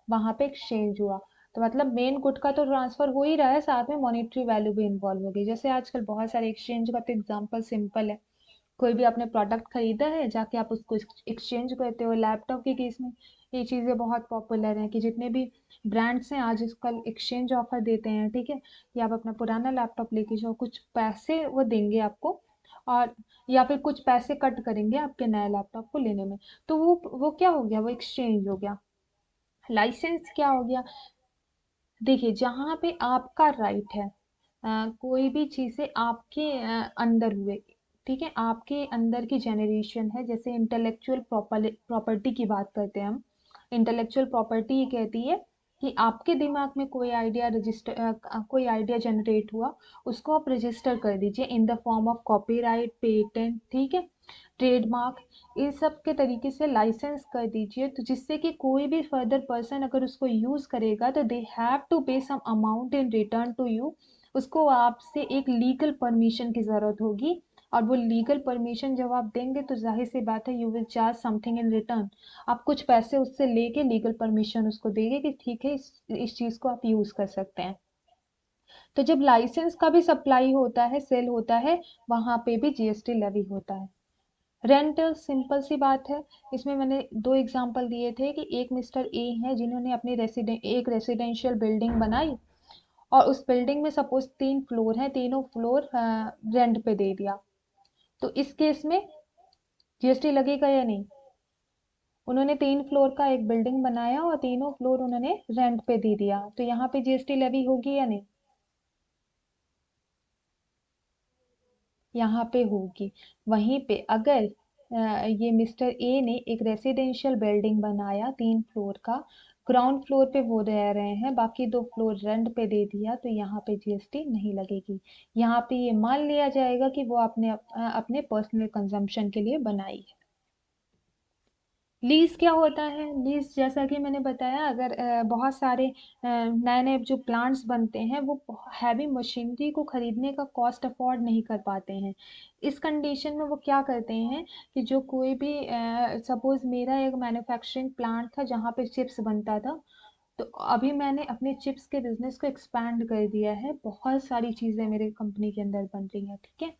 वहां पे एक्सचेंज हुआ। तो मतलब मेन गुड का तो ट्रांसफर हो ही रहा है, साथ में मॉनेटरी वैल्यू भी इन्वॉल्व हो गई। जैसे आजकल बहुत सारे एक्सचेंज का तो एग्जांपल सिंपल है, कोई भी आपने प्रोडक्ट खरीदा है, जाके आप उसको एक्सचेंज करते हो। लैपटॉप के केस में ये चीज़ें बहुत पॉपुलर हैं कि जितने भी ब्रांड्स हैं आजकल एक्सचेंज ऑफर देते हैं, ठीक है, कि आप अपना पुराना लैपटॉप लेके जाओ, कुछ पैसे वो देंगे आपको, और या फिर कुछ पैसे कट करेंगे आपके नए लैपटॉप को लेने में। तो वो क्या हो गया, वो एक्सचेंज हो गया। लाइसेंस क्या हो गया, देखिए जहाँ पे आपका राइट है, कोई भी चीज़ें आपके अंदर हुए, ठीक है, आपके अंदर की जेनरेशन है, जैसे इंटेलेक्चुअल प्रॉपर्टी की बात करते हैं हम। इंटेलेक्चुअल प्रॉपर्टी ये कहती है कि आपके दिमाग में कोई आइडिया जनरेट हुआ, उसको आप रजिस्टर कर दीजिए in the form of copyright, patent, ठीक है। ट्रेडमार्क, इन सब के तरीके से लाइसेंस कर दीजिए, तो जिससे कि कोई भी फर्दर पर्सन अगर उसको यूज़ करेगा तो दे have to pay some amount in return to you. उसको आपसे एक लीगल परमिशन की ज़रूरत होगी, और वो लीगल परमिशन जब आप देंगे तो जाहिर सी बात है you will charge something in return. आप कुछ पैसे उससे लेके लीगल परमिशन उसको देंगे कि ठीक है इस चीज़ को आप यूज़ कर सकते हैं। तो जब लाइसेंस का भी सप्लाई होता है, सेल होता है, वहां पे भी जीएसटी लेवी होता है। रेंट सिंपल सी बात है, इसमें मैंने दो एग्जांपल दिए थे कि एक मिस्टर ए हैं जिन्होंने अपनी एक रेसिडेंशियल बिल्डिंग बनाई, और उस बिल्डिंग में सपोज 3 फ्लोर हैं, तीनों फ्लोर रेंट पे दे दिया, तो इस केस में जीएसटी लगेगा या नहीं? उन्होंने 3 फ्लोर का एक बिल्डिंग बनाया और तीनों फ्लोर उन्होंने रेंट पे दे दिया, तो यहाँ पे जीएसटी लेवी होगी या नहीं? यहाँ पे होगी। वहीं पे अगर ये मिस्टर ए ने एक रेसिडेंशियल बिल्डिंग बनाया 3 फ्लोर का, ग्राउंड फ्लोर पे वो रह रहे हैं, बाकी 2 फ्लोर रेंट पे दे दिया, तो यहाँ पे जीएसटी नहीं लगेगी। यहाँ पे ये मान लिया जाएगा कि वो आपने अपने पर्सनल कंजम्पशन के लिए बनाई है। लीज क्या होता है? लीज जैसा कि मैंने बताया, अगर बहुत सारे नए नए जो प्लांट्स बनते हैं वो हैवी मशीनरी को खरीदने का कॉस्ट अफोर्ड नहीं कर पाते हैं, इस कंडीशन में वो क्या करते हैं कि जो कोई भी सपोज मेरा एक मैन्युफैक्चरिंग प्लांट था जहाँ पे चिप्स बनता था, तो अभी मैंने अपने चिप्स के बिजनेस को एक्सपैंड कर दिया है, बहुत सारी चीज़ें मेरे कंपनी के अंदर बन रही हैं, ठीक है।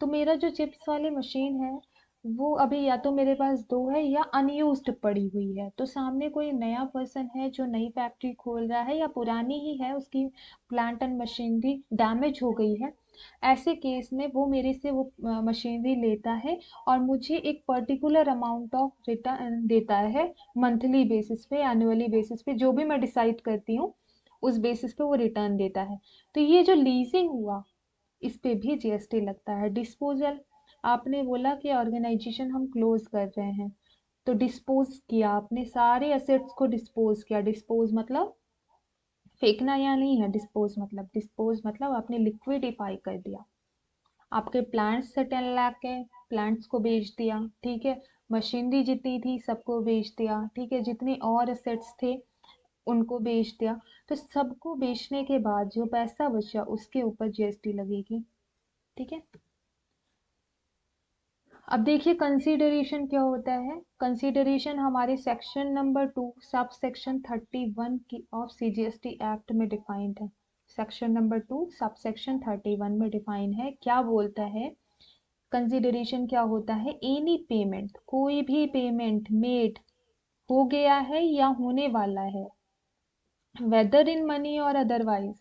तो मेरा जो चिप्स वाली मशीन है वो अभी या तो मेरे पास दो है या अनयूज्ड पड़ी हुई है, तो सामने कोई नया पर्सन है जो नई फैक्ट्री खोल रहा है या पुरानी ही है, उसकी प्लांट एंड मशीनरी डैमेज हो गई है, ऐसे केस में वो मेरे से वो मशीनरी लेता है और मुझे एक पर्टिकुलर अमाउंट ऑफ रिटर्न देता है, मंथली बेसिस पे, एनुअली बेसिस पे, जो भी मैं डिसाइड करती हूँ उस बेसिस पे वो रिटर्न देता है। तो ये जो लीजिंग हुआ, इस पे भी जीएसटी लगता है। डिस्पोजल, आपने बोला कि ऑर्गेनाइजेशन हम क्लोज कर रहे हैं, तो डिस्पोज किया, आपने सारे एसेट्स को डिस्पोज किया, डिस्पोज मतलब फेंकना या नहीं है, डिस्पोज मतलब आपने लिक्विडिफाई कर दिया। आपके प्लांट्स से 10 लाख के प्लांट्स को बेच दिया, ठीक है, मशीनरी जितनी थी सबको बेच दिया, ठीक है, जितने और एसेट्स थे उनको बेच दिया, तो सबको बेचने के बाद जो पैसा बचा उसके ऊपर जीएसटी लगेगी, ठीक है। अब देखिए कंसीडरेशन क्या होता है। कंसीडरेशन हमारे सेक्शन नंबर 2 सब सेक्शन 31 की ऑफ सीजीएसटी एक्ट में डिफाइंड है। सेक्शन नंबर 2 सब सेक्शन 31 में डिफाइन है, क्या बोलता है? कंसीडरेशन क्या होता है? एनी पेमेंट, कोई भी पेमेंट मेड, हो गया है या होने वाला है, whether in money or otherwise,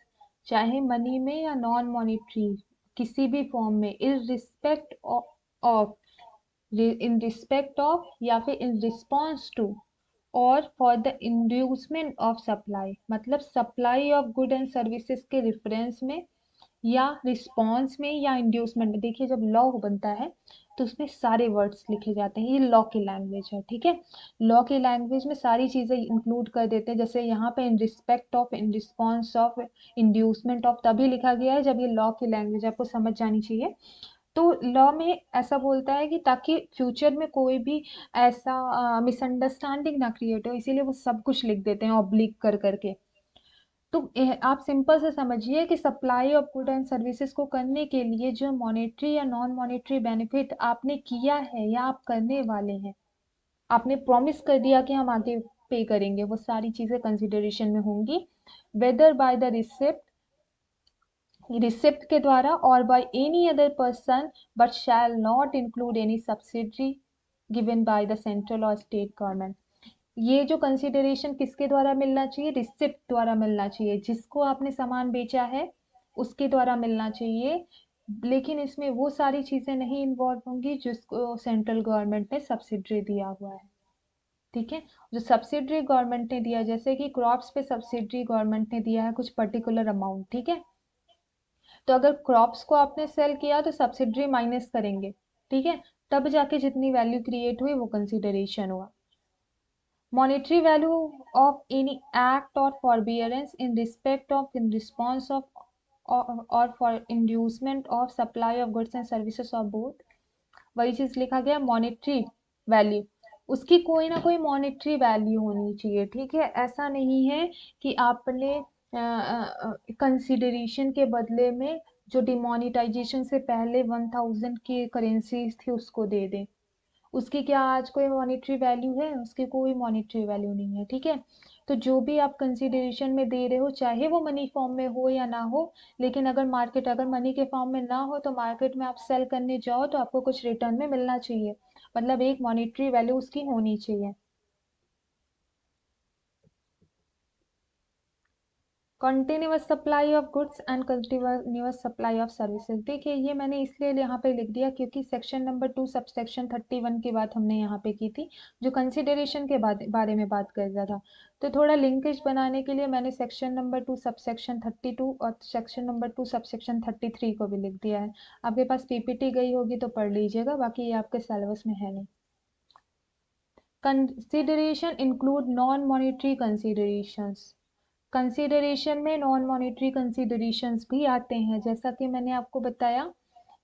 चाहे मनी में या नॉन मॉनिटरी किसी भी फॉर्म में, in respect of, in respect of या फिर in response to or for the inducement of supply, मतलब supply of good and services के रेफरेंस में या रिस्पॉन्स में या इंड्यूसमेंट में। देखिए जब लॉ बनता है तो उसमें सारे वर्ड्स लिखे जाते हैं, ये लॉ की लैंग्वेज है, ठीक है। लॉ की लैंग्वेज में सारी चीजें इंक्लूड कर देते हैं, जैसे यहाँ पे इन respect of, in response of, inducement of तभी लिखा गया है जब ये लॉ की लैंग्वेज आपको समझ जानी चाहिए। तो लॉ में ऐसा बोलता है कि ताकि फ्यूचर में कोई भी ऐसा मिसअंडरस्टैंडिंग ना क्रिएट हो, इसीलिए वो सब कुछ लिख देते हैं ऑब्लिक कर करके। तो आप सिंपल से समझिए कि supply of good and services को करने के लिए जो मॉनेटरी या नॉन मॉनेटरी बेनिफिट आपने किया है या आप करने वाले हैं, आपने प्रॉमिस कर दिया कि हम आगे पे करेंगे, वो सारी चीजें कंसिडरेशन में होंगी, whether by the receipt, receipt के द्वारा, और by any other person, but shall not include any subsidy given by the central और स्टेट गवर्नमेंट। ये जो कंसिडरेशन किसके द्वारा मिलना चाहिए? रिसिप्ट द्वारा मिलना चाहिए, जिसको आपने सामान बेचा है उसके द्वारा मिलना चाहिए, लेकिन इसमें वो सारी चीजें नहीं इन्वॉल्व होंगी जिसको सेंट्रल गवर्नमेंट ने सब्सिडी दिया हुआ है, ठीक है। जो सब्सिडी गवर्नमेंट ने दिया, जैसे कि क्रॉप्स पे सब्सिडी गवर्नमेंट ने दिया है कुछ पर्टिकुलर अमाउंट, ठीक है, तो अगर क्रॉप्स को आपने सेल किया तो सब्सिडी माइनस करेंगे, ठीक है, तब जाके जितनी वैल्यू क्रिएट हुई वो कंसिडरेशन हुआ। Monetary value of any act or forbearance in respect of, in response of, or for inducement of supply of goods and services or both, वही चीज लिखा गया मॉनेटरी वैल्यू, उसकी कोई ना कोई मॉनेटरी वैल्यू होनी चाहिए, ठीक है। ऐसा नहीं है कि आपने कंसिडरेशन के बदले में जो डिमोनिटाइजेशन से पहले 1000 की करेंसीज थी उसको दे दें, उसकी क्या आज कोई मॉनेटरी वैल्यू है? उसकी कोई मॉनेटरी वैल्यू नहीं है, ठीक है। तो जो भी आप कंसिडरेशन में दे रहे हो, चाहे वो मनी फॉर्म में हो या ना हो, लेकिन अगर मनी के फॉर्म में ना हो तो मार्केट में आप सेल करने जाओ तो आपको कुछ रिटर्न में मिलना चाहिए, मतलब एक मॉनेटरी वैल्यू उसकी होनी चाहिए। Continuous supply of goods and continuous supply of services, देखिए ये मैंने इसलिए यहाँ पे लिख दिया क्योंकि सेक्शन नंबर 2 सब सेक्शन 31 की बात हमने यहाँ पे की थी, जो कंसिडरेशन के बारे में बात कर रहा था। तो थोड़ा लिंकेज बनाने के लिए मैंने सेक्शन नंबर 2 सब सेक्शन 32 और सेक्शन नंबर 2 सब सेक्शन 33 को भी लिख दिया है। आपके पास पीपीटी गई होगी तो पढ़ लीजिएगा, बाकी ये आपके सिलेबस में है नहीं। Consideration include non monetary considerations, consideration में नॉन मॉनेटरी कंसिडरेशंस भी आते हैं, जैसा कि मैंने आपको बताया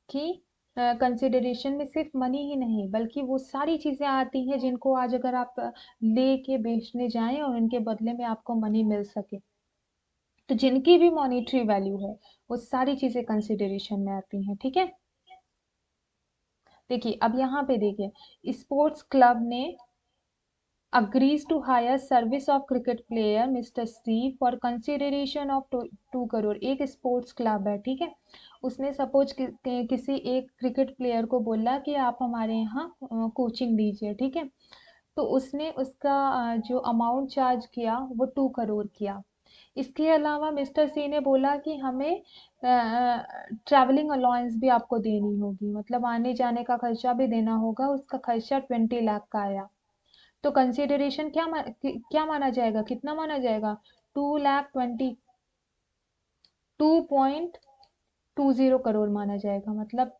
कि कंसिडरेशन में सिर्फ मनी ही नहीं बल्कि वो सारी चीजें आती हैं जिनको आज अगर आप लेके बेचने जाएं और उनके बदले में आपको मनी मिल सके, तो जिनकी भी मॉनेटरी वैल्यू है वो सारी चीजें कंसिडरेशन में आती हैं, ठीक है। देखिए अब यहाँ पे देखिए, स्पोर्ट्स क्लब ने agrees to hire service of cricket player Mr. C for consideration of 2 crore. एक स्पोर्ट्स क्लब है, ठीक है, उसने सपोज किसी एक क्रिकेट प्लेयर को बोला कि आप हमारे यहाँ कोचिंग दीजिए, ठीक है। तो उसने उसका जो अमाउंट चार्ज किया वो 2 करोड़ किया। इसके अलावा मिस्टर सी ने बोला कि हमें ट्रैवलिंग अलाउंस भी आपको देनी होगी, मतलब आने जाने का खर्चा भी देना होगा, उसका खर्चा 20 लाख का आया। तो कंसिडरेशन क्या माना जाएगा, कितना माना जाएगा? 2,20,000, 2.20 करोड़ माना जाएगा, मतलब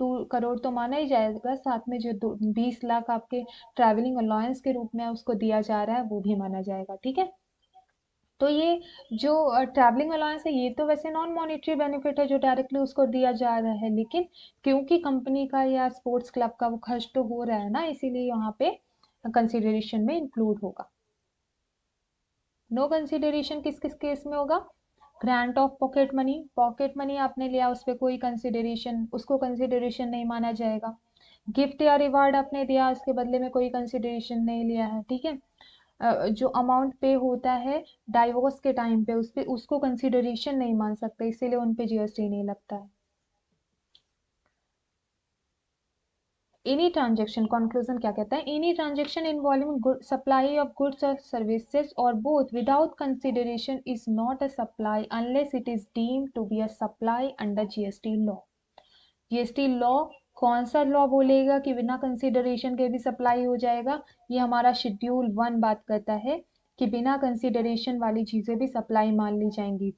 2 करोड़ तो माना ही जाएगा, साथ में जो 20 लाख आपके ट्रैवलिंग अलाउंस के रूप में उसको दिया जा रहा है वो भी माना जाएगा, ठीक है। तो ये जो ट्रैवलिंग अलाउंस है ये तो वैसे नॉन मॉनेटरी बेनिफिट है जो डायरेक्टली उसको दिया जा रहा है, लेकिन क्योंकि कंपनी का या स्पोर्ट्स क्लब का वो खर्च तो हो रहा है ना, इसीलिए यहाँ पे कंसिडरेशन में इंक्लूड होगा। नो कंसिडरेशन किस किस केस में होगा? Grant of pocket money, pocket money आपने लिया उस पर कोई कंसिडरेशन, उसको कंसिडरेशन नहीं माना जाएगा। गिफ्ट या रिवार्ड आपने दिया उसके बदले में कोई कंसिडरेशन नहीं लिया है, ठीक है। जो अमाउंट पे होता है डाइवोर्स के टाइम पे उस पे उसको कंसिडरेशन नहीं मान सकते, इसीलिए उन पे जीएसटी नहीं लगता है। एनी ट्रांजेक्शन, कंक्लूजन क्या कहता है? Any transaction involving supply of goods और सर्विसेज और both without consideration is not a supply unless it is deemed to be a supply under GST law. GST law कौन सा लॉ बोलेगा कि बिना कंसिडरेशन के भी सप्लाई हो जाएगा? ये हमारा शेड्यूल 1 बात करता है कि बिना कंसिडरेशन वाली चीजें भी सप्लाई मान ली जाएंगी।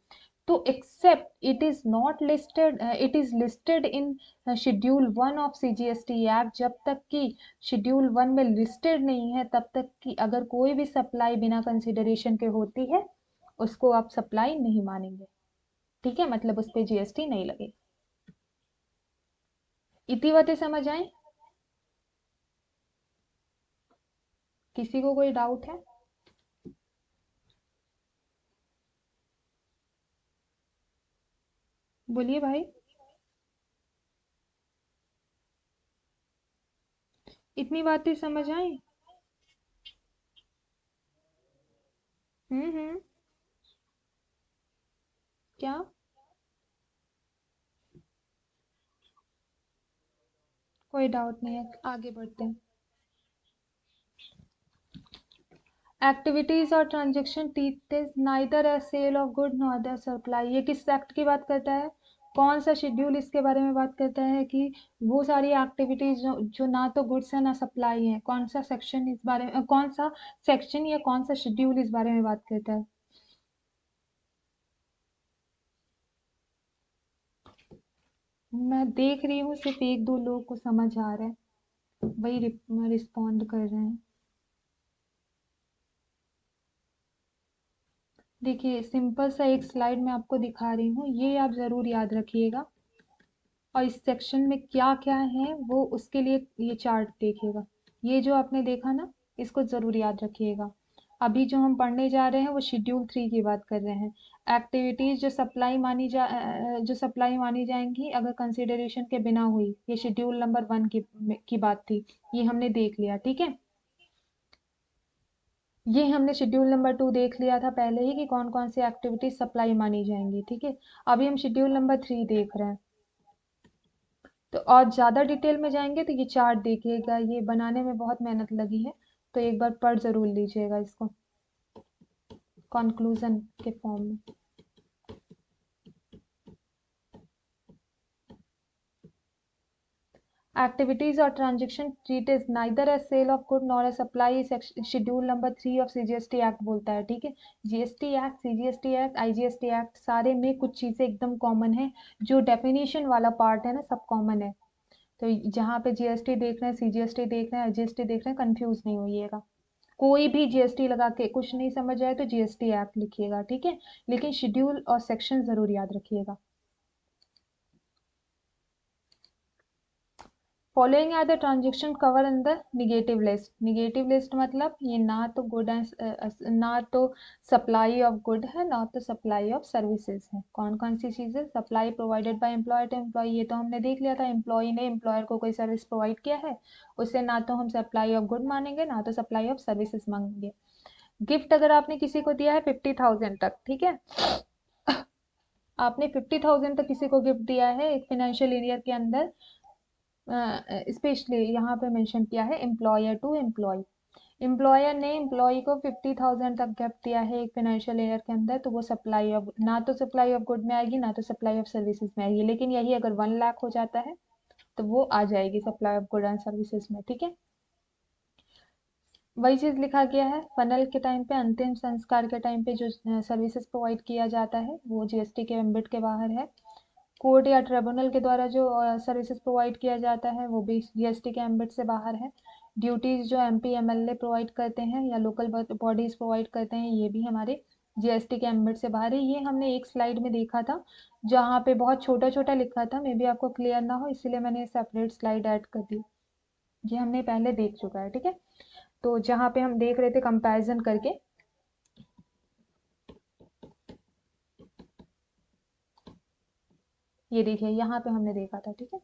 तो except it is not listed, it is listed in schedule 1 of CGST act, जब तक कि शेड्यूल 1 में लिस्टेड नहीं है तब तक कि अगर कोई भी सप्लाई बिना कंसिडरेशन के होती है उसको आप सप्लाई नहीं मानेंगे, ठीक है, मतलब उस पर जीएसटी नहीं लगेगी। इतनी बातें समझ आए? किसी को कोई डाउट है? बोलिए भाई। इतनी बातें समझ आई? हम्म। क्या? कोई डाउट नहीं है, आगे बढ़ते हैं। एक्टिविटीज और transaction teaches neither a sale of good nor the supply, ये किस एक्ट की बात करता है? कौन सा शेड्यूल इसके बारे में बात करता है कि वो सारी एक्टिविटीज जो ना तो गुड्स है ना सप्लाई है, कौन सा सेक्शन इस बारे में, कौन सा सेक्शन या कौन सा शेड्यूल इस बारे में बात करता है? मैं देख रही हूँ सिर्फ एक दो लोगों को समझ आ रहा है, वही रिस्पॉन्ड कर रहे हैं। देखिए सिंपल सा एक स्लाइड मैं आपको दिखा रही हूँ, ये आप जरूर याद रखिएगा। और इस सेक्शन में क्या क्या है वो उसके लिए ये चार्ट देखिएगा। ये जो आपने देखा ना, इसको जरूर याद रखिएगा। अभी जो हम पढ़ने जा रहे हैं वो शेड्यूल 3 की बात कर रहे हैं। एक्टिविटीज जो सप्लाई मानी जाएंगी अगर कंसिडरेशन के बिना हुई, ये शेड्यूल नंबर 1 की बात थी। ये हमने देख लिया, ठीक है। ये हमने शेड्यूल नंबर 2 देख लिया था पहले ही कि कौन कौन सी एक्टिविटीज सप्लाई मानी जाएंगी, ठीक है। अभी हम शेड्यूल नंबर 3 देख रहे हैं। तो और ज़्यादा डिटेल में जाएंगे तो ये चार्ट देखिएगा, ये बनाने में बहुत मेहनत लगी है, तो एक बार पढ़ ज़रूर लीजिएगा इसको कंक्लूजन के फॉर्म में। एक्टिविटीज और transaction treat is neither a sale of good nor a supply, schedule number 3 of CGST act बोलता है, ठीक है। GST act, CGST act, IGST act सारे में कुछ चीज़ें एकदम कॉमन है। जो डेफिनेशन वाला पार्ट है ना, सब कॉमन है। तो जहाँ पे जीएसटी देख रहे हैं, सीजीएसटी देख रहे हैं, आईजीएसटी देख रहे हैं, कंफ्यूज नहीं होइएगा। कोई भी जीएसटी लगा के कुछ नहीं समझ आए तो जीएसटी एक्ट लिखिएगा, ठीक है। लेकिन शेड्यूल और सेक्शन जरूर याद रखिएगा। Following are the transaction cover in the negative list. Negative list मतलब ये ना तो गुड एंड ना तो सप्लाई ऑफ गुड है, ना तो सप्लाई ऑफ सर्विसेज है। कौन कौन सी चीजें? Supply provided by employer to employee, ये तो हमने देख लिया था। एम्प्लॉय ने एम्प्लॉयर को कोई सर्विस प्रोवाइड किया है, उसे ना तो हम सप्लाई ऑफ गुड मानेंगे ना तो सप्लाई ऑफ सर्विसेज मांगेंगे। गिफ्ट अगर आपने किसी को दिया है 50,000 तक, ठीक है, आपने 50,000 तक किसी को गिफ्ट दिया है एक फाइनेंशियल ईयर के अंदर, स्पेशली यहाँ पे मेंशन किया है एम्प्लॉयर टू एम्प्लॉय। एम्प्लॉयर ने एम्प्लॉय को 50,000 तक गिफ्ट दिया है एक फाइनेंशियल ईयर के अंदर, तो वो सप्लाई ऑफ, ना तो सप्लाई ऑफ गुड में आएगी ना तो सप्लाई ऑफ सर्विसेज में आएगी। लेकिन यही अगर 1 लाख हो जाता है तो वो आ जाएगी supply of good and services में, ठीक है। वही चीज लिखा गया है। फनल के टाइम पे, अंतिम संस्कार के टाइम पे जो सर्विसेज प्रोवाइड किया जाता है वो जीएसटी के एम्बिट के बाहर है। कोर्ट या ट्रिब्यूनल के द्वारा जो सर्विसेज प्रोवाइड किया जाता है वो भी जीएसटी के एम्बिट से बाहर है। ड्यूटीज जो एमपी एमएलए प्रोवाइड करते हैं या लोकल बॉडीज प्रोवाइड करते हैं, ये भी हमारे जीएसटी के एम्बिट से बाहर है। ये हमने एक स्लाइड में देखा था जहाँ पे बहुत छोटा छोटा लिखा था, मे बी आपको क्लियर ना हो इसलिए मैंने सेपरेट स्लाइड ऐड कर दी। ये हमने पहले देख चुका है, ठीक है। तो जहाँ पे हम देख रहे थे कंपैरिजन करके, ये देखिए यहाँ पे हमने देखा था, ठीक है।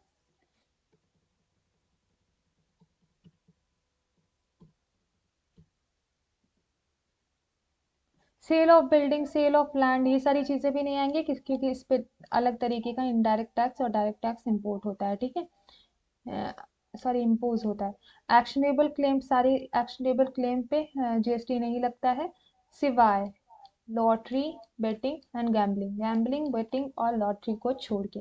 Sale of building, sale of land, ये सारी चीजें भी नहीं आएंगी क्योंकि इस पे अलग तरीके का इनडायरेक्ट टैक्स और डायरेक्ट टैक्स इम्पोर्ट होता है, ठीक है। सॉरी, इम्पोज होता है। एक्शनेबल क्लेम, सारे एक्शनेबल क्लेम पे जीएसटी नहीं लगता है, सिवाय lottery, betting and gambling, gambling, betting और लॉटरी को छोड़ के।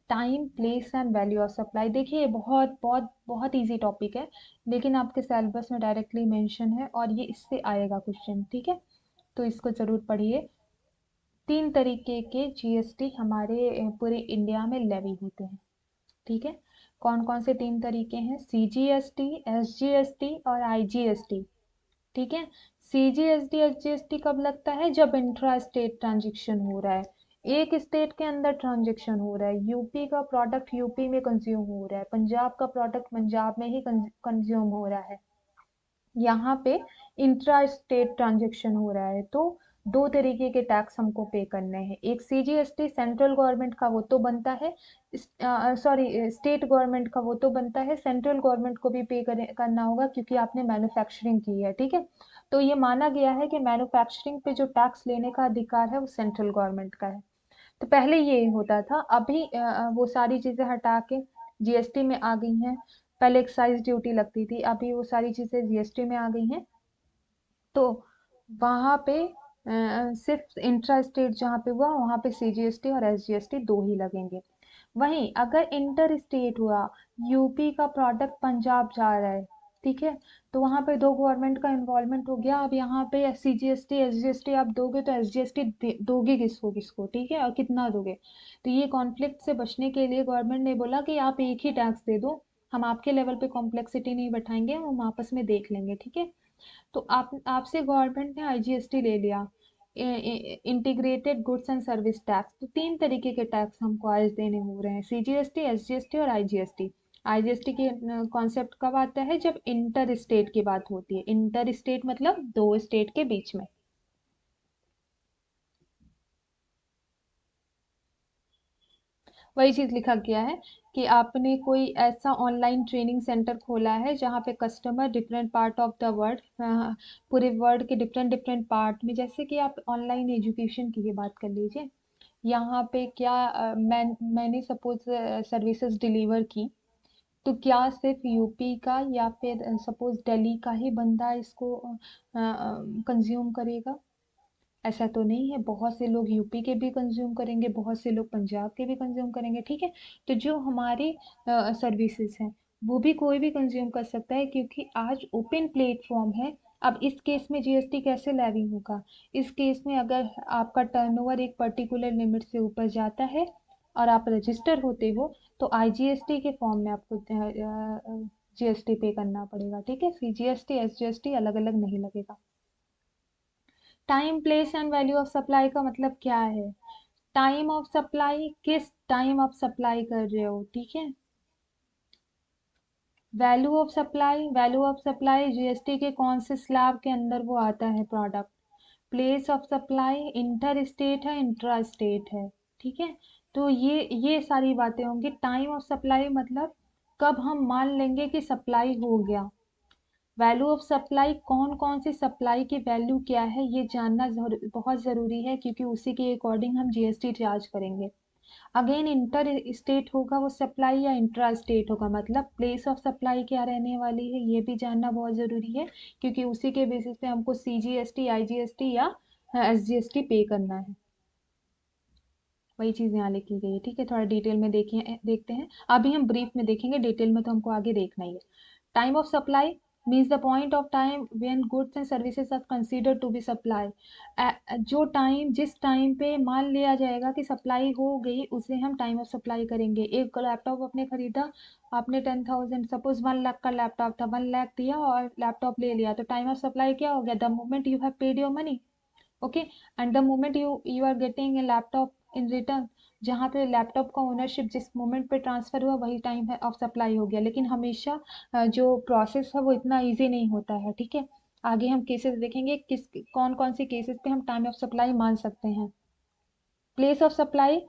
Time, place and value of supply, देखिए बहुत बहुत बहुत इजी टॉपिक है, लेकिन आपके सिलेबस में डायरेक्टली मेंशन है और ये इससे आएगा क्वेश्चन, ठीक है। तो इसको जरूर पढ़िए। 3 तरीके के जीएसटी हमारे पूरे इंडिया में लेवी होते हैं, ठीक है। कौन कौन से 3 तरीके हैं? सीजीएसटी, एसजीएसटी और आईजीएसटी, ठीक है। सीजीएसटी एसजीएसटी कब लगता है? जब इंट्रा स्टेट ट्रांजेक्शन हो रहा है, एक स्टेट के अंदर ट्रांजेक्शन हो रहा है। यूपी का प्रोडक्ट यूपी में कंज्यूम हो रहा है, पंजाब का प्रोडक्ट पंजाब में ही कंज्यूम हो रहा है, यहाँ पे इंट्रा स्टेट ट्रांजेक्शन हो रहा है। तो 2 तरीके के टैक्स हमको पे करने हैं। एक सीजीएसटी सेंट्रल गवर्नमेंट का, वो तो बनता है, सॉरी स्टेट गवर्नमेंट का वो तो बनता है, सेंट्रल गवर्नमेंट को भी पे करना होगा क्योंकि आपने मैन्युफैक्चरिंग की है, ठीक है। तो ये माना गया है कि मैन्युफैक्चरिंग पे जो टैक्स लेने का अधिकार है वो सेंट्रल गवर्नमेंट का है। तो पहले ये होता था, अभी वो सारी चीजें हटा के जीएसटी में आ गई हैं। पहले एक्साइज ड्यूटी लगती थी, अभी वो सारी चीजें जीएसटी में आ गई हैं। तो वहां पे सिर्फ इंट्रा स्टेट जहाँ पे हुआ वहां पे सीजीएसटी और एसजीएसटी दो ही लगेंगे। वहीं अगर इंटर स्टेट हुआ, यूपी का प्रोडक्ट पंजाब जा रहा है, ठीक है, तो वहां पे दो गवर्नमेंट का इन्वॉल्वमेंट हो गया। अब यहाँ पे सीजीएसटी एसजीएसटी आप दोगे तो एसजीएसटी दोगे किसको किसको, ठीक है, और कितना दोगे? तो ये कॉन्फ्लिक्ट से बचने के लिए गवर्नमेंट ने बोला कि आप एक ही टैक्स दे दो, हम आपके लेवल पे कॉम्प्लेक्सिटी नहीं बैठाएंगे, हम आपस में देख लेंगे, ठीक है। तो आप आपसे गवर्नमेंट ने आईजीएसटी ले लिया, integrated goods and service tax. तो तीन तरीके के टैक्स हमको आज देने हो रहे हैं, सीजीएसटी, एसजीएसटी और आईजीएसटी। आईजीएसटी के कॉन्सेप्ट कब आता है? जब इंटर स्टेट की बात होती है। इंटर स्टेट मतलब दो स्टेट के बीच में। वही चीज लिखा गया है कि आपने कोई ऐसा ऑनलाइन ट्रेनिंग सेंटर खोला है जहाँ पे customer different part of the world, पूरे वर्ल्ड के डिफरेंट डिफरेंट पार्ट में, जैसे कि आप ऑनलाइन एजुकेशन की ही बात कर लीजिए। यहाँ पे क्या मैंने सपोज सर्विसेज डिलीवर की, तो क्या सिर्फ यूपी का या फिर सपोज दिल्ली का ही बंदा इसको कंज्यूम करेगा? ऐसा तो नहीं है, बहुत से लोग यूपी के भी कंज्यूम करेंगे, बहुत से लोग पंजाब के भी कंज्यूम करेंगे, ठीक है। तो जो हमारी सर्विसेज हैं वो भी कोई भी कंज्यूम कर सकता है, क्योंकि आज ओपन प्लेटफॉर्म है। अब इस केस में जीएसटी कैसे लेवी होगा? इस केस में अगर आपका टर्नओवर एक पर्टिकुलर लिमिट से ऊपर जाता है और आप रजिस्टर होते हो, तो आईजीएसटी के फॉर्म में आपको जीएसटी पे करना पड़ेगा, ठीक है। सीजीएसटी एसजीएसटी अलग अलग नहीं लगेगा। Time, place and value of supply का मतलब क्या है? टाइम ऑफ सप्लाई, किस टाइम आप सप्लाई कर रहे हो, ठीक है। Value of supply, value of supply GST के कौन से स्लैब के अंदर वो आता है product. Place of supply inter state है, इंट्रा स्टेट है, ठीक है। तो ये सारी बातें होंगी। टाइम ऑफ सप्लाई मतलब कब हम मान लेंगे कि सप्लाई हो गया। वैल्यू ऑफ सप्लाई, कौन कौन सी सप्लाई की वैल्यू क्या है, ये जानना बहुत ज़रूरी है, क्योंकि उसी के अकॉर्डिंग हम जीएसटी चार्ज करेंगे। अगेन इंटर स्टेट होगा वो सप्लाई या इंट्रा स्टेट होगा, मतलब प्लेस ऑफ सप्लाई क्या रहने वाली है ये भी जानना बहुत ज़रूरी है, क्योंकि उसी के बेसिस पे हमको सीजीएसटी, आईजीएसटी या एसजीएसटी पे करना है। वही चीज़ यहाँ लिखी गई है, ठीक है। थोड़ा डिटेल में देखते हैं। अभी हम ब्रीफ में देखेंगे, डिटेल में तो हमको आगे देखना ही है। Time of supply means the point of time when goods and services are considered to be supply. जो टाइम, जिस टाइम पे मान लिया जाएगा कि सप्लाई हो गई, उसे हम टाइम ऑफ सप्लाई करेंगे। एक लैपटॉप आपने खरीदा, आपने 10,000 सपोज 1 लाख का लैपटॉप था, 1 लाख दिया और लैपटॉप ले लिया, तो टाइम ऑफ सप्लाई क्या हो गया? The moment you have paid your money, okay, and the moment you are getting a laptop in return, जहाँ पे लैपटॉप का ओनरशिप जिस मोमेंट पे ट्रांसफर हुआ वही टाइम है ऑफ सप्लाई हो गया। लेकिन हमेशा जो प्रोसेस है वो इतना इजी नहीं होता है, ठीक है। आगे हम केसेस देखेंगे, किस कौन कौन से केसेस पे हम टाइम ऑफ सप्लाई मान सकते हैं। Place of supply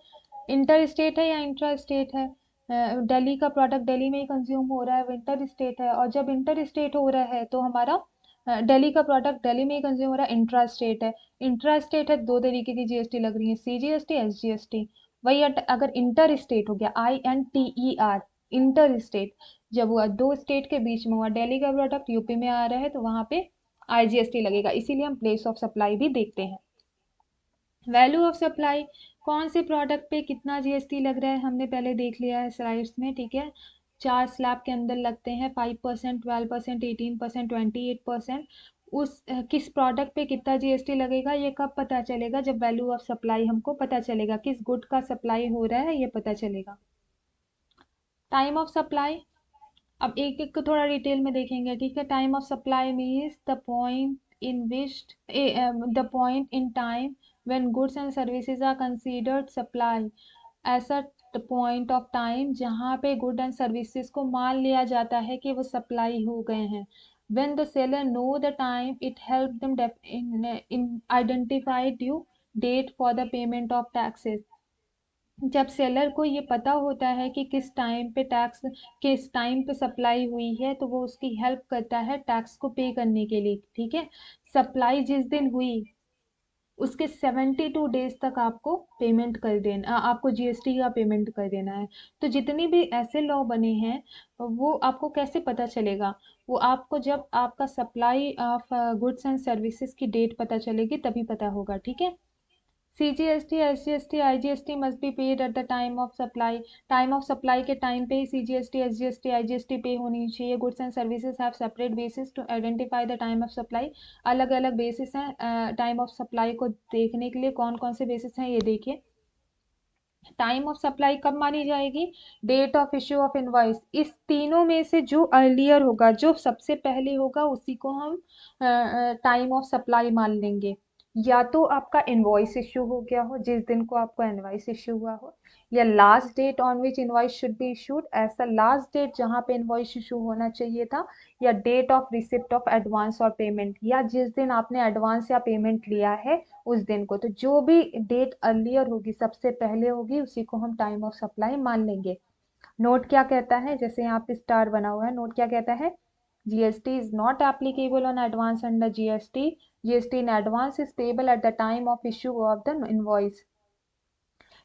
inter state है या इंट्रा स्टेट है? दिल्ली का प्रोडक्ट दिल्ली में ही कंज्यूम हो रहा है, वो इंटर स्टेट है। और जब इंटर स्टेट हो रहा है तो हमारा दिल्ली का प्रोडक्ट दिल्ली में ही कंज्यूम हो रहा है, इंट्रा स्टेट है। इंट्रा स्टेट है, दो तरीके की जीएसटी लग रही है, सीजीएसटी, एसजीएसटी। वही अगर इंटर स्टेट हो गया, INTER, इंटर स्टेट, जब हुआ दो स्टेट के बीच में हुआ, दिल्ली का प्रोडक्ट यूपी में आ रहा है, तो वहां पे आईजीएसटी लगेगा। इसीलिए हम प्लेस ऑफ सप्लाई भी देखते हैं। वैल्यू ऑफ सप्लाई, कौन से प्रोडक्ट पे कितना जीएसटी लग रहा है, हमने पहले देख लिया है स्लाइड्स में, ठीक है। चार स्लैब के अंदर लगते हैं, 5%, 12%, 18%, 28%। उस किस प्रोडक्ट पे कितना जीएसटी लगेगा ये कब पता चलेगा? जब वैल्यू ऑफ सप्लाई हमको पता चलेगा, किस गुड का सप्लाई हो रहा है ये पता चलेगा। टाइम ऑफ सप्लाई, अब एक एक को थोड़ा डिटेल में देखेंगे, ठीक है। Time of supply means the point in which, the point in time when goods and services are considered supply. ऐसा पॉइंट ऑफ टाइम जहाँ पे गुड एंड सर्विसेज को मान लिया जाता है कि वो सप्लाई हो गए हैं। when the seller know the time, it help them in identify due date for the payment of taxes। जब सेलर को ये पता होता है कि किस टाइम पे टैक्स, किस टाइम पे सप्लाई हुई है, तो वो उसकी हेल्प करता है टैक्स को पे करने के लिए, ठीक है। सप्लाई जिस दिन हुई उसके 72 डेज तक आपको पेमेंट कर देना, आपको जीएसटी का पेमेंट कर देना है। तो जितनी भी ऐसे लॉ बने हैं वो आपको कैसे पता चलेगा? वो आपको जब आपका supply of goods and services की डेट पता चलेगी तभी पता होगा, ठीक है। CGST, SGST, IGST must be paid at the time of supply. Time of supply के टाइम पे ही सीजीएसटी, एसजीएसटी, आईजीएसटी पे होनी चाहिए। Goods and services have separate basis to identify the time of supply. अलग अलग बेसिस हैं टाइम ऑफ सप्लाई को देखने के लिए। कौन कौन से बेसिस हैं ये देखिए। टाइम ऑफ सप्लाई कब मानी जाएगी? Date of issue of invoice. इस तीनों में से जो अर्लियर होगा, जो सबसे पहले होगा, उसी को हम टाइम ऑफ सप्लाई मान लेंगे। या तो आपका इनवॉइस इश्यू हो गया हो जिस दिन को आपको इनवॉइस इश्यू हुआ हो, या last date on which invoice should be issued, ऐसा लास्ट डेट जहां पे इनवॉइस इशू होना चाहिए था, या date of receipt of advance और पेमेंट, या जिस दिन आपने एडवांस या पेमेंट लिया है उस दिन को। तो जो भी डेट अर्लियर होगी, सबसे पहले होगी, उसी को हम टाइम ऑफ सप्लाई मान लेंगे। नोट क्या कहता है, जैसे यहाँ पे स्टार बना हुआ है, नोट क्या कहता है, GST is not applicable on advance under GST, GST in advance is payable eight the time of issue of the invoice.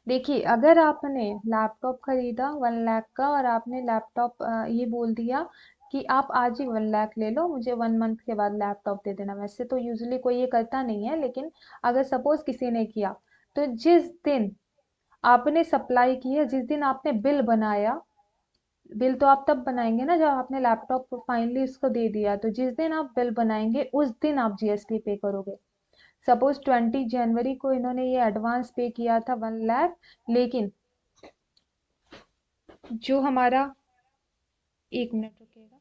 देखिए, अगर आपने लैपटॉप खरीदा 1 लाख का और आपने लैपटॉप ये बोल दिया कि आप आज ही 1 लाख ले लो, मुझे 1 मंथ के बाद लैपटॉप दे देना, वैसे तो यूजुअली कोई ये करता नहीं है, लेकिन अगर सपोज किसी ने किया, तो जिस दिन आपने सप्लाई की है, जिस दिन आपने बिल बनाया, बिल तो आप तब बनाएंगे ना जब आपने लैपटॉप फाइनली उसको दे दिया, तो जिस दिन आप बिल बनाएंगे उस दिन आप जीएसटी पे करोगे। सपोज 20 जनवरी को इन्होंने ये एडवांस पे किया था 1 लाख, लेकिन जो हमारा, 1 मिनट रुकेगा,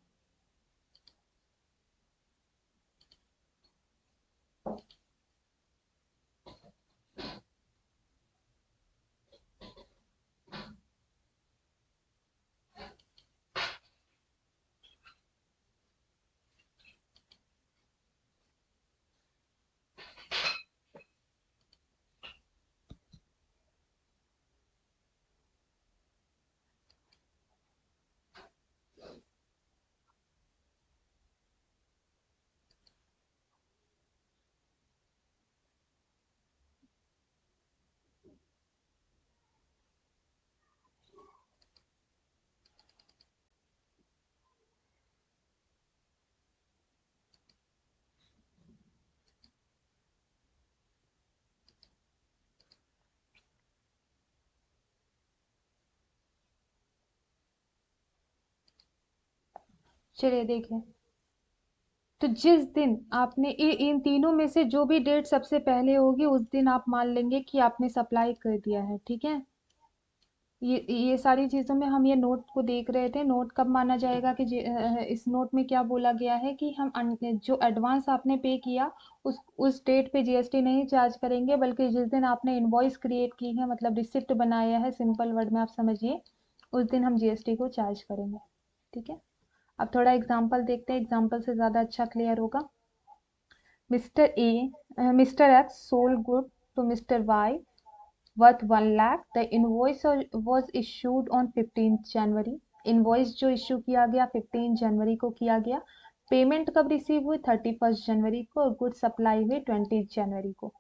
चलिए देखिए, तो जिस दिन आपने इन तीनों में से जो भी डेट सबसे पहले होगी उस दिन आप मान लेंगे कि आपने सप्लाई कर दिया है, ठीक है। ये सारी चीजों में हम ये नोट को देख रहे थे, नोट कब माना जाएगा कि इस नोट में क्या बोला गया है कि हम जो एडवांस आपने पे किया उस डेट पे जीएसटी नहीं चार्ज करेंगे, बल्कि जिस दिन आपने इनवॉइस क्रिएट की है, मतलब रिसिप्ट बनाया है, सिंपल वर्ड में आप समझिए, उस दिन हम जीएसटी को चार्ज करेंगे, ठीक है। अब थोड़ा एग्जाम्पल देखते हैं, एग्जाम्पल से ज्यादा अच्छा क्लियर होगा। Mister X sold good to mister Y worth 1 lakh. The invoice was issued on 15th January. Invoice जो इश्यू किया गया 15 जनवरी को किया गया। पेमेंट कब रिसीव हुई, 31 जनवरी को, और गुड सप्लाई हुई 20 जनवरी को।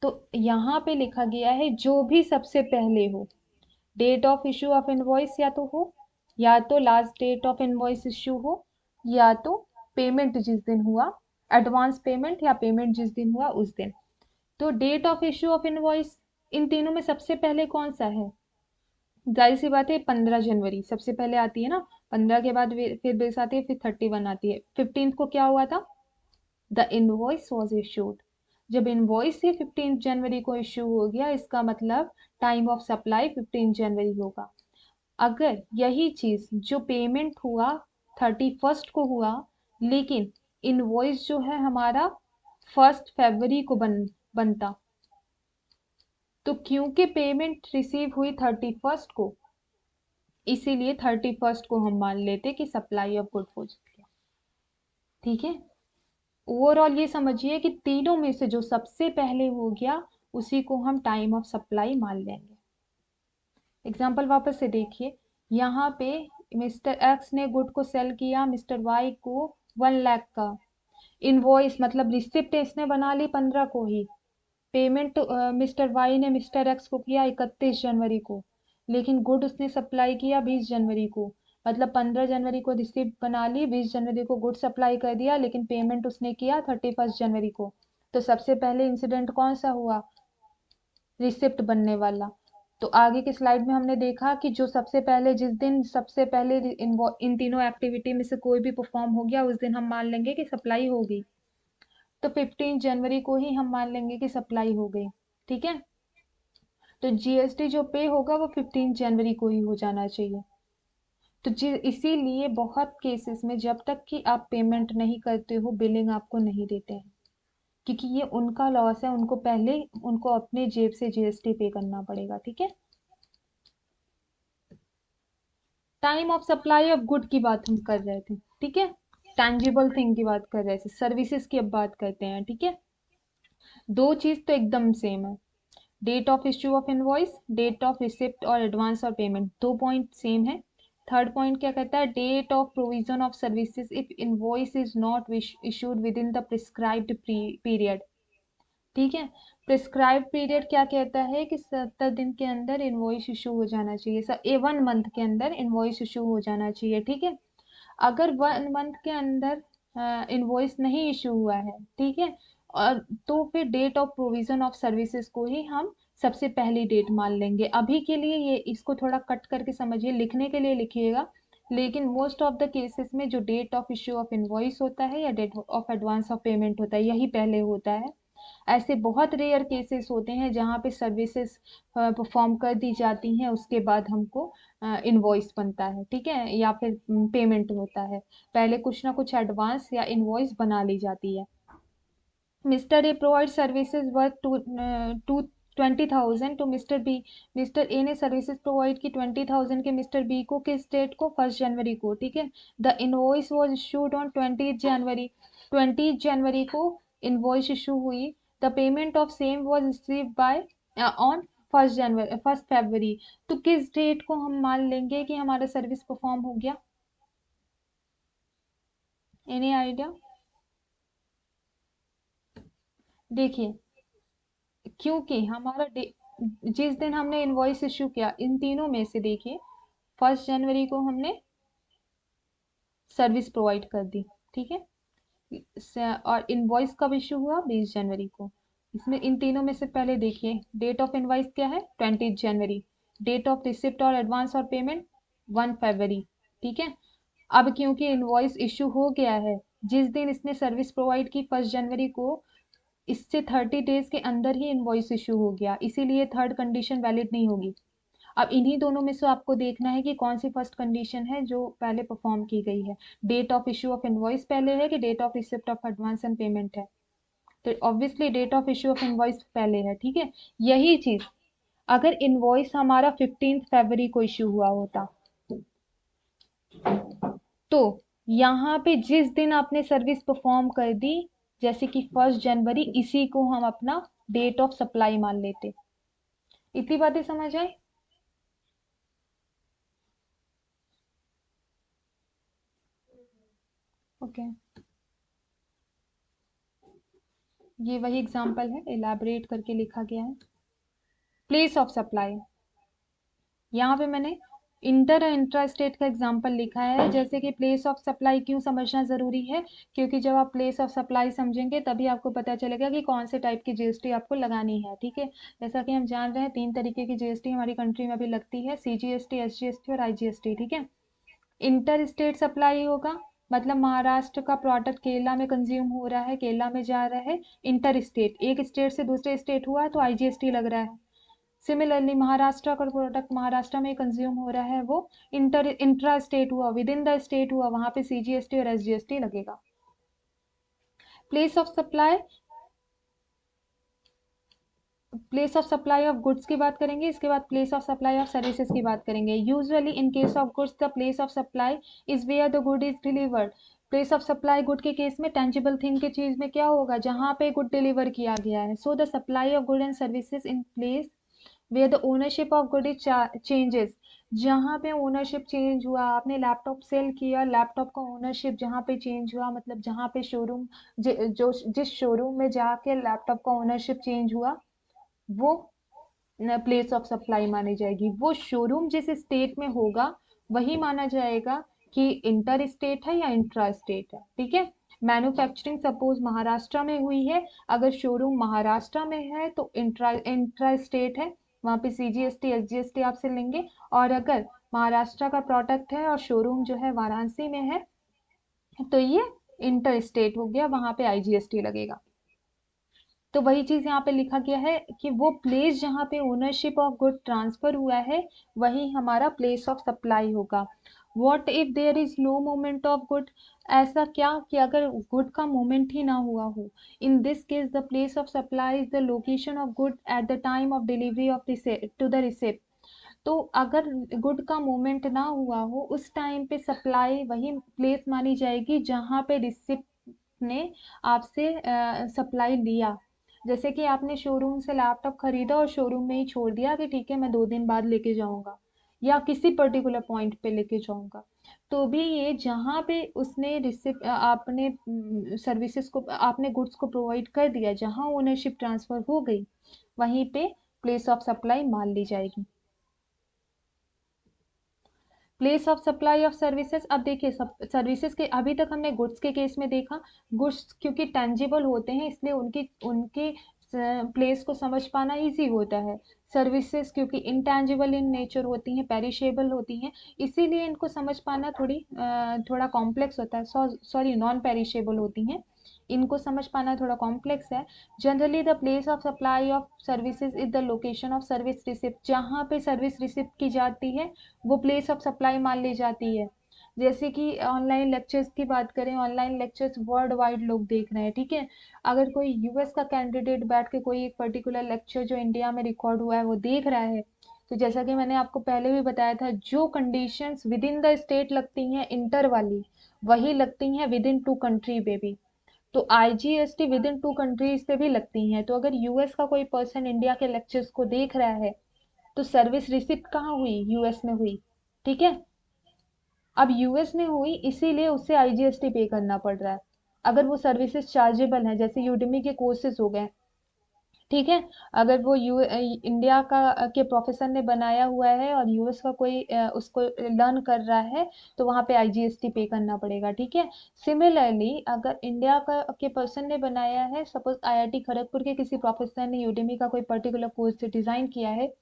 तो यहाँ पे लिखा गया है जो भी सबसे पहले हो, date of issue of invoice या तो last date of invoice issue हो, या तो पेमेंट जिस दिन हुआ, एडवांस पेमेंट या पेमेंट जिस दिन हुआ उस दिन। तो date of issue of invoice, इन तीनों में सबसे पहले कौन सा है, जाहिर सी बात है 15 जनवरी सबसे पहले आती है ना, 15 के बाद फिर बेस आती है, फिर 31 आती है। 15 को क्या हुआ था, द इनवॉइस वॉज इश्यूड। जब इनवॉइस ही 15 जनवरी को इश्यू हो गया, इसका मतलब टाइम ऑफ सप्लाई 15 जनवरी होगा। अगर यही चीज जो पेमेंट हुआ 31 को हुआ, लेकिन इनवॉइस जो है हमारा 1 फरवरी को बनता, तो क्योंकि पेमेंट रिसीव हुई 31 को, इसीलिए 31 को हम मान लेते कि सप्लाई ऑफ गुड हो गया, ठीक है। ओवरऑल ये समझिए कि तीनों में से जो सबसे पहले हो गया उसी को हम टाइम ऑफ सप्लाई मान लेंगे। एग्जाम्पल वापस से देखिए, यहाँ पे मिस्टर एक्स ने गुड को सेल किया मिस्टर वाई को 1 लाख का, इनवॉइस मतलब रिसिप्ट इसने बना ली 15 को ही, पेमेंट मिस्टर वाई ने मिस्टर एक्स को किया 31 जनवरी को, लेकिन गुड उसने सप्लाई किया 20 जनवरी को, मतलब 15 जनवरी को रिसिप्ट बना ली, 20 जनवरी को गुड सप्लाई कर दिया, लेकिन पेमेंट उसने किया 31 जनवरी को। तो सबसे पहले इंसिडेंट कौन सा हुआ, रिसिप्ट बनने वाला। तो आगे की स्लाइड में हमने देखा कि जो सबसे पहले, जिस दिन सबसे पहले इन तीनों एक्टिविटी में से कोई भी परफॉर्म हो गया, उस दिन हम मान लेंगे कि सप्लाई हो गई। तो 15 जनवरी को ही हम मान लेंगे कि सप्लाई हो गई, ठीक है। तो जीएसटी जो पे होगा वो 15 जनवरी को ही हो जाना चाहिए। तो जी इसीलिए बहुत केसेस में जब तक कि आप पेमेंट नहीं करते हो, बिलिंग आपको नहीं देते हैं, क्योंकि ये उनका लॉस है, उनको पहले उनको अपने जेब से जीएसटी पे करना पड़ेगा। ठीक है। Time of supply of good की बात हम कर रहे थे। ठीक है। टैंजिबल थिंग की बात कर रहे थे, सर्विसेज की अब बात करते हैं। ठीक है। दो चीज तो एकदम सेम है, date of issue of invoice, date of receipt और एडवांस और पेमेंट, दो पॉइंट सेम है। थर्ड पॉइंट क्या कहता है, date of provision of services if invoice is not issued within the prescribed period. ठीक है। प्रिस्क्राइब पीरियड क्या कहता है कि 70 दिन के अंदर इनवॉइस इशू हो जाना चाहिए, सर 1 मंथ के अंदर इनवॉइस इशू हो जाना चाहिए। ठीक है। अगर 1 मंथ के अंदर इनवॉइस नहीं इशू हुआ है, ठीक है, और तो फिर date of provision of services को ही हम सबसे पहली डेट मान लेंगे। अभी के लिए ये इसको थोड़ा कट करके समझिए, लिखने के लिए लिखिएगा, लेकिन मोस्ट ऑफ द केसेस में जो date of issue of invoice होता है या date of advance of payment होता है, यही पहले होता है। ऐसे बहुत रेयर केसेस होते हैं जहाँ पे सर्विसेज परफॉर्म कर दी जाती हैं, उसके बाद हमको इनवॉइस बनता है। ठीक है, या फिर पेमेंट होता है, पहले कुछ ना कुछ एडवांस या इनवॉइस बना ली जाती है। Mister A provide services worth two 20,000 to mister B. Mister A ने सर्विसेज प्रोवाइड की 20,000 के मिस्टर बी को, किस डेट को, 1 जनवरी को। ठीक है। The invoice was issued on 20 जनवरी, 20 जनवरी को इनवॉइस इशू हुई। The payment of same was received by on 1 जनवरी, 1 फरवरी। तो किस डेट को हम मान लेंगे कि हमारा सर्विस परफॉर्म हो गया? Any idea? देखिए, क्योंकि हमारा जिस दिन हमने इनवॉइस इशू किया, इन तीनों में से देखिए, 1 जनवरी को हमने सर्विस प्रोवाइड कर दी। ठीक है। और इनवॉइस कब इशू हुआ? 20 जनवरी को। इसमें इन तीनों में से पहले देखिए, डेट ऑफ इनवॉइस क्या है? 20 जनवरी। डेट ऑफ रिसिप्ट और एडवांस और पेमेंट 1 फरवरी। ठीक है। अब क्योंकि इनवॉइस इशू हो गया है, जिस दिन इसने सर्विस प्रोवाइड की 1 जनवरी को, इससे 30 डेज के अंदर ही इनवॉइस इशू हो गया, इसीलिए थर्ड कंडीशन वैलिड नहीं होगी। अब इन्हीं दोनों में से आपको देखना है कि कौन सी फर्स्ट कंडीशन है जो पहले परफॉर्म की गई है। Date of issue of invoice पहले है कि date of receipt of advance and payment है? तो obviously date of issue of invoice पहले है। ठीक है। यही चीज अगर इनवॉइस हमारा 15 फरवरी को इशू हुआ होता, तो यहाँ पे जिस दिन आपने सर्विस परफॉर्म कर दी, जैसे कि 1 जनवरी, इसी को हम अपना डेट ऑफ सप्लाई मान लेते। इतनी बातें समझ आए? ओके। ये वही एग्जांपल है, इलैबोरेट करके लिखा गया है। प्लेस ऑफ सप्लाई, यहाँ पे मैंने इंटर और इंट्रा स्टेट का एग्जांपल लिखा है। जैसे कि प्लेस ऑफ सप्लाई क्यों समझना जरूरी है, क्योंकि जब आप प्लेस ऑफ सप्लाई समझेंगे तभी आपको पता चलेगा कि कौन से टाइप की जीएसटी आपको लगानी है। ठीक है। जैसा कि हम जान रहे हैं, 3 तरीके की जीएसटी हमारी कंट्री में अभी लगती है, सीजीएसटी, एसजीएसटी और आईजीएसटी। ठीक है। इंटर स्टेट सप्लाई होगा, मतलब महाराष्ट्र का प्रोडक्ट केरला में कंज्यूम हो रहा है, केरला में जा रहा है, इंटर स्टेट, एक स्टेट से दूसरे स्टेट हुआ है तो आईजीएसटी लग रहा है। सिमिलरली महाराष्ट्र का प्रोडक्ट महाराष्ट्र में कंज्यूम हो रहा है, वो इंट्रा स्टेट हुआ, विद इन द स्टेट हुआ, वहां पे सीजीएसटी और एसजीएसटी लगेगा। Place of supply, place of supply of goods की बात करेंगे, इसके बाद place of supply of services की बात करेंगे। Usually in case of goods the place of supply is where the good is delivered. Place of supply good के केस में टेंजिबल थिंग की चीज में क्या होगा? जहां पे गुड डिलीवर किया गया है। So the supply of good and services in place where the ownership of good is changes. जहाँ पे ओनरशिप चेंज हुआ, आपने लैपटॉप सेल किया, लैपटॉप का ओनरशिप जहाँ पे चेंज हुआ, मतलब जहाँ पे शोरूम, जो जिस शोरूम में जाके लैपटॉप का ओनरशिप चेंज हुआ, वो प्लेस ऑफ सप्लाई मानी जाएगी। वो शोरूम जिस स्टेट में होगा वही माना जाएगा कि इंटर स्टेट है या इंट्रा स्टेट है। ठीक है। मैन्युफैक्चरिंग सपोज महाराष्ट्र में हुई है, अगर शोरूम महाराष्ट्र में है तो इंट्रा इंट्रा स्टेट है, वहां पे सीजीएसटी एसजीएसटी आपसे लेंगे। और अगर महाराष्ट्र का प्रोडक्ट है और शोरूम जो है वाराणसी में है, तो ये इंटर स्टेट हो गया, वहां पे आईजीएसटी लगेगा। तो वही चीज यहाँ पे लिखा गया है कि वो प्लेस जहाँ पे ओनरशिप ऑफ गुड ट्रांसफर हुआ है, वही हमारा प्लेस ऑफ सप्लाई होगा। What if there is no movement of good, ऐसा क्या कि अगर गुड का मूवमेंट ही ना हुआ हो। In this case the place of supply is the location of good at the time of delivery of to the receipt. तो अगर गुड का मूवमेंट ना हुआ हो उस टाइम पे सप्लाई वही प्लेस मानी जाएगी जहां पे रिसिप्ट ने आपसे सप्लाई लिया। जैसे कि आपने शोरूम से लैपटॉप खरीदा और शोरूम में ही छोड़ दिया कि ठीक है मैं 2 दिन बाद लेके जाऊंगा या किसी पर्टिकुलर पॉइंट पे लेके जाऊंगा, तो भी ये जहाँ पे उसने रिसिप्ट आपने सर्विसेज को आपने गुड्स को प्रोवाइड कर दिया जहाँ ओनरशिप ट्रांसफर हो गई वहीं पे प्लेस ऑफ सप्लाई मान ली जाएगी। Place of supply of services, अब देखिए सब सर्विसेज के अभी तक हमने गुड्स के केस में देखा। गुड्स क्योंकि टेंजिबल होते हैं इसलिए उनकी उनके प्लेस को समझ पाना इजी होता है। सर्विसेज क्योंकि इंटेंजिबल इन नेचर होती हैं, पेरिशेबल होती हैं, इसीलिए इनको समझ पाना थोड़ा कॉम्प्लेक्स होता है। सॉरी, नॉन पेरिशेबल होती हैं, इनको समझ पाना थोड़ा कॉम्प्लेक्स है। Generally the place of supply of services is the location of service receipt, जहाँ पे सर्विस रिसिप्ट की जाती है वो प्लेस ऑफ सप्लाई मान ली जाती है। जैसे कि ऑनलाइन लेक्चर्स की बात करें, ऑनलाइन लेक्चर्स वर्ल्ड वाइड लोग देख रहे हैं, ठीक है। अगर कोई यूएस का कैंडिडेट बैठ के कोई एक पर्टिकुलर लेक्चर जो इंडिया में रिकॉर्ड हुआ है वो देख रहा है, तो जैसा कि मैंने आपको पहले भी बताया था, जो conditions with in the state लगती हैं इंटर वाली, वही लगती हैं विद इन टू कंट्री पे भी। तो IGST within two countries पे भी लगती हैं। तो अगर यूएस का कोई पर्सन इंडिया के लेक्चर्स को देख रहा है तो सर्विस रिसिप्ट कहाँ हुई, यूएस में हुई, ठीक है। अब यूएस में हुई इसीलिए उसे आईजीएसटी पे करना पड़ रहा है। अगर वो सर्विसेज चार्जेबल है, जैसे यूडेमी के कोर्सेज हो गए, ठीक है। अगर वो इंडिया का के प्रोफेसर ने बनाया हुआ है और यूएस का कोई उसको लर्न कर रहा है, तो वहाँ पे आईजीएसटी पे करना पड़ेगा, ठीक है। सिमिलरली अगर इंडिया का के पर्सन ने बनाया है, सपोज आईआईटी खड़गपुर के किसी प्रोफेसर ने यूडेमी का कोई पर्टिकुलर कोर्स डिजाइन किया है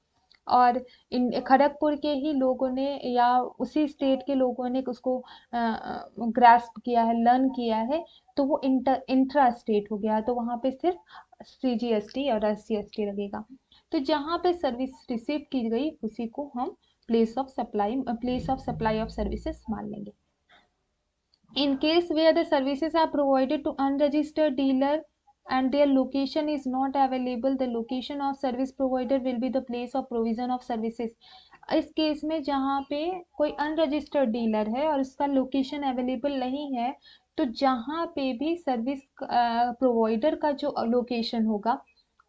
और इन खड़गपुर के ही लोगों ने या उसी स्टेट के लोगों ने उसको ग्रास्प किया है, लर्न किया है, तो वो इंट्रा स्टेट हो गया, तो वहां पे सिर्फ सीजीएसटी और एसजीएसटी लगेगा। तो जहां पे सर्विस रिसीव की गई उसी को हम place of supply of services मान लेंगे। In case where the services are provided to unregistered dealer and their location is not available, the location of service provider will be the place of provision of services। इस केस में जहाँ पे कोई अनरजिस्टर्ड डीलर है और उसका लोकेशन अवेलेबल नहीं है, तो जहाँ पे भी सर्विस प्रोवाइडर का जो लोकेशन होगा,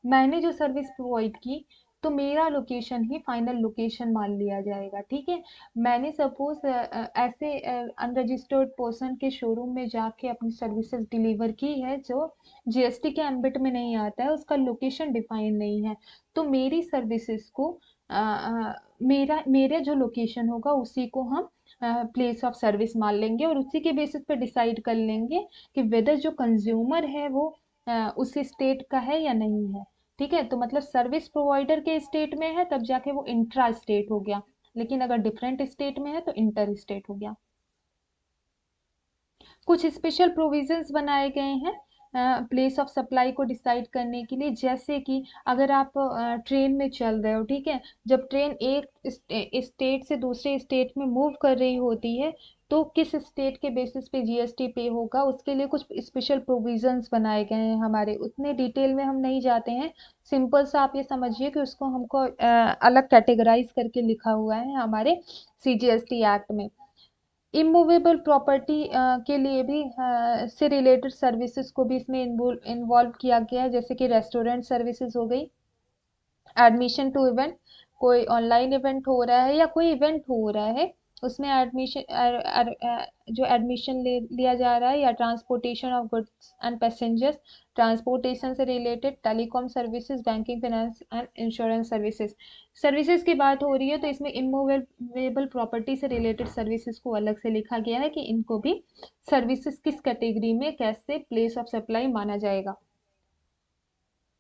मैंने जो सर्विस प्रोवाइड की, तो मेरा लोकेशन ही फाइनल लोकेशन मान लिया जाएगा, ठीक है। मैंने सपोज ऐसे अनरजिस्टर्ड पर्सन के शोरूम में जाके अपनी सर्विसेज डिलीवर की है जो जीएसटी के एम्बिट में नहीं आता है, उसका लोकेशन डिफाइन नहीं है, तो मेरी सर्विसेज को मेरा जो लोकेशन होगा उसी को हम प्लेस ऑफ सर्विस मान लेंगे और उसी के बेसिस पे डिसाइड कर लेंगे कि वेदर जो कंज्यूमर है वो उस स्टेट का है या नहीं है, ठीक है। तो मतलब सर्विस प्रोवाइडर के स्टेट में है तब जाके वो इंट्रा स्टेट हो गया, लेकिन अगर डिफरेंट स्टेट में है तो इंटर स्टेट हो गया। कुछ स्पेशल प्रोविजंस बनाए गए हैं प्लेस ऑफ सप्लाई को डिसाइड करने के लिए, जैसे कि अगर आप ट्रेन में चल रहे हो, ठीक है, जब ट्रेन एक स्टेट से दूसरे स्टेट में मूव कर रही होती है, तो किस स्टेट के बेसिस पे जीएसटी पे होगा, उसके लिए कुछ स्पेशल प्रोविजंस बनाए गए हैं हमारे। उतने डिटेल में हम नहीं जाते हैं, सिंपल सा आप ये समझिए कि उसको हमको अलग कैटेगराइज करके लिखा हुआ है हमारे सीजीएसटी एक्ट में। इमूवेबल प्रॉपर्टी के लिए भी से रिलेटेड सर्विसेज को भी इसमें इन्वॉल्व किया गया है, जैसे कि रेस्टोरेंट सर्विसेज हो गई, एडमिशन टू इवेंट, कोई ऑनलाइन इवेंट हो रहा है या कोई इवेंट हो रहा है उसमें जो एडमिशन लिया जा रहा है, या transportation of goods and passengers, transportation से related, telecom services, banking, finance and insurance services. Services की बात हो रही है तो इसमें इमूवेबल प्रॉपर्टी से रिलेटेड सर्विसेज को अलग से लिखा गया है कि इनको भी सर्विसेज किस कैटेगरी में कैसे प्लेस ऑफ सप्लाई माना जाएगा।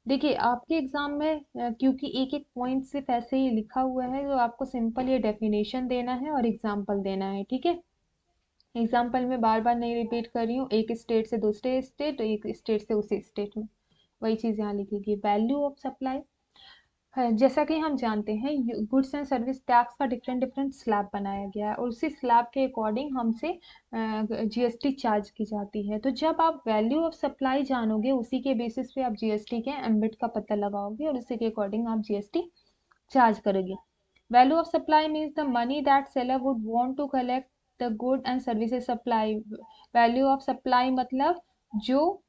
देखिए आपके एग्जाम में क्योंकि एक एक पॉइंट सिर्फ ऐसे ही लिखा हुआ है, तो आपको सिंपल ये डेफिनेशन देना है और एग्जाम्पल देना है, ठीक है। एग्जाम्पल में बार बार नहीं रिपीट कर रही हूँ, एक स्टेट से दूसरे स्टेट, एक स्टेट से उसी स्टेट में, वही चीज़ यहाँ लिखेगी। वैल्यू ऑफ सप्लाई, जैसा कि हम जानते हैं गुड्स एंड सर्विस टैक्स का डिफरेंट डिफरेंट स्लैब बनाया गया है और उसी स्लैब के अकॉर्डिंग हमसे जीएसटी चार्ज की जाती है। तो जब आप वैल्यू ऑफ सप्लाई जानोगे उसी के बेसिस पे आप जीएसटी के एम्बिट का पता लगाओगे और उसी के अकॉर्डिंग आप जीएसटी चार्ज करोगे। Value of supply means the money that seller would want to collect the good and services supply. Value of supply मतलब जो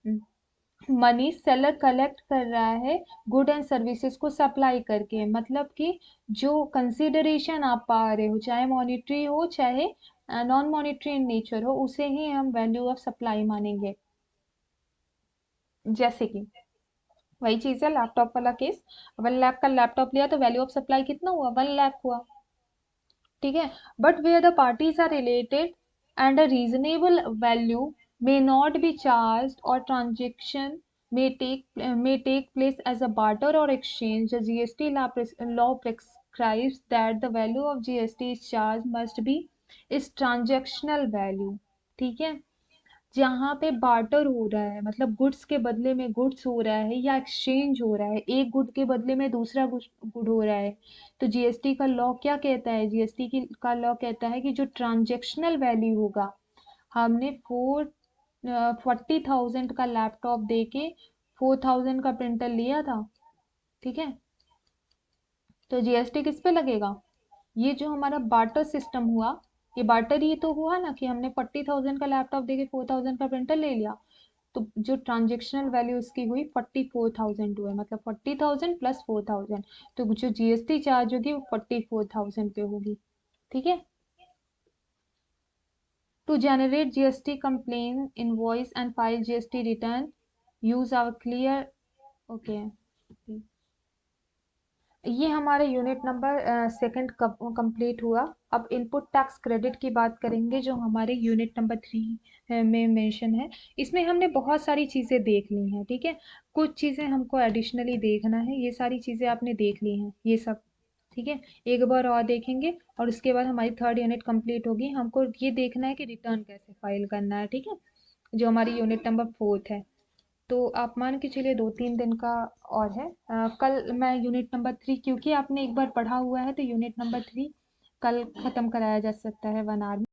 मनी सेलर कलेक्ट कर रहा है गुड एंड सर्विसेज को सप्लाई करके, मतलब कि जो कंसिडरेशन आप पा रहे हो चाहे मॉनिटरी हो चाहे नॉन मॉनिटरी इन नेचर हो, उसे ही हम वैल्यू ऑफ सप्लाई मानेंगे। जैसे कि वही चीज है लैपटॉप वाला केस, 1 लाख का लैपटॉप लिया तो वैल्यू ऑफ सप्लाई कितना हुआ, 1 लाख हुआ। ठीक है। But where the parties are related and a reasonable value may not be charged or transaction may take place as a barter or exchange, the GST law prescribes that the value of GST is charged must be is transactional value। ठीक है। जहाँ पे बार्टर हो रहा है मतलब गुड्स के बदले में गुड्स हो रहा है या एक्सचेंज हो रहा है, एक गुड के बदले में दूसरा गुड हो रहा है, तो जीएसटी का लॉ क्या कहता है, जीएसटी की का लॉ कहता है कि जो ट्रांजैक्शनल वैल्यू होगा, हमने 40,000 का लैपटॉप दे के 4,000 का प्रिंटर लिया था। ठीक है। तो जीएसटी किस पे लगेगा, ये जो हमारा बार्टर सिस्टम हुआ, ये बार्टर ही तो हुआ ना कि हमने 40,000 का लैपटॉप देके 4,000 का प्रिंटर ले लिया। तो जो ट्रांजेक्शनल वैल्यू इसकी हुई 44,000 हुए, मतलब 40,000 प्लस 4,000, तो जो जीएसटी चार्ज होगी वो 44,000 पे होगी। ठीक है। To generate GST complain invoice and file GST return use our clear. Okay. ये हमारे यूनिट नंबर सेकंड कंप्लीट हुआ। अब इनपुट टैक्स क्रेडिट की बात करेंगे जो हमारे यूनिट नंबर 3 में मेंशन है। इसमें हमने बहुत सारी चीज़ें देख ली हैं। ठीक है। कुछ चीज़ें हमको एडिशनली देखना है, ये सारी चीज़ें आपने देख ली हैं ये सब। ठीक है। एक बार और देखेंगे और उसके बाद हमारी थर्ड यूनिट कंप्लीट होगी। हमको ये देखना है कि रिटर्न कैसे फाइल करना है। ठीक है। जो हमारी यूनिट नंबर 4 है। तो आप मान के चलिए 2-3 दिन का और है। कल मैं यूनिट नंबर 3, क्योंकि आपने एक बार पढ़ा हुआ है तो यूनिट नंबर 3 कल ख़त्म कराया जा सकता है 1 आवर में।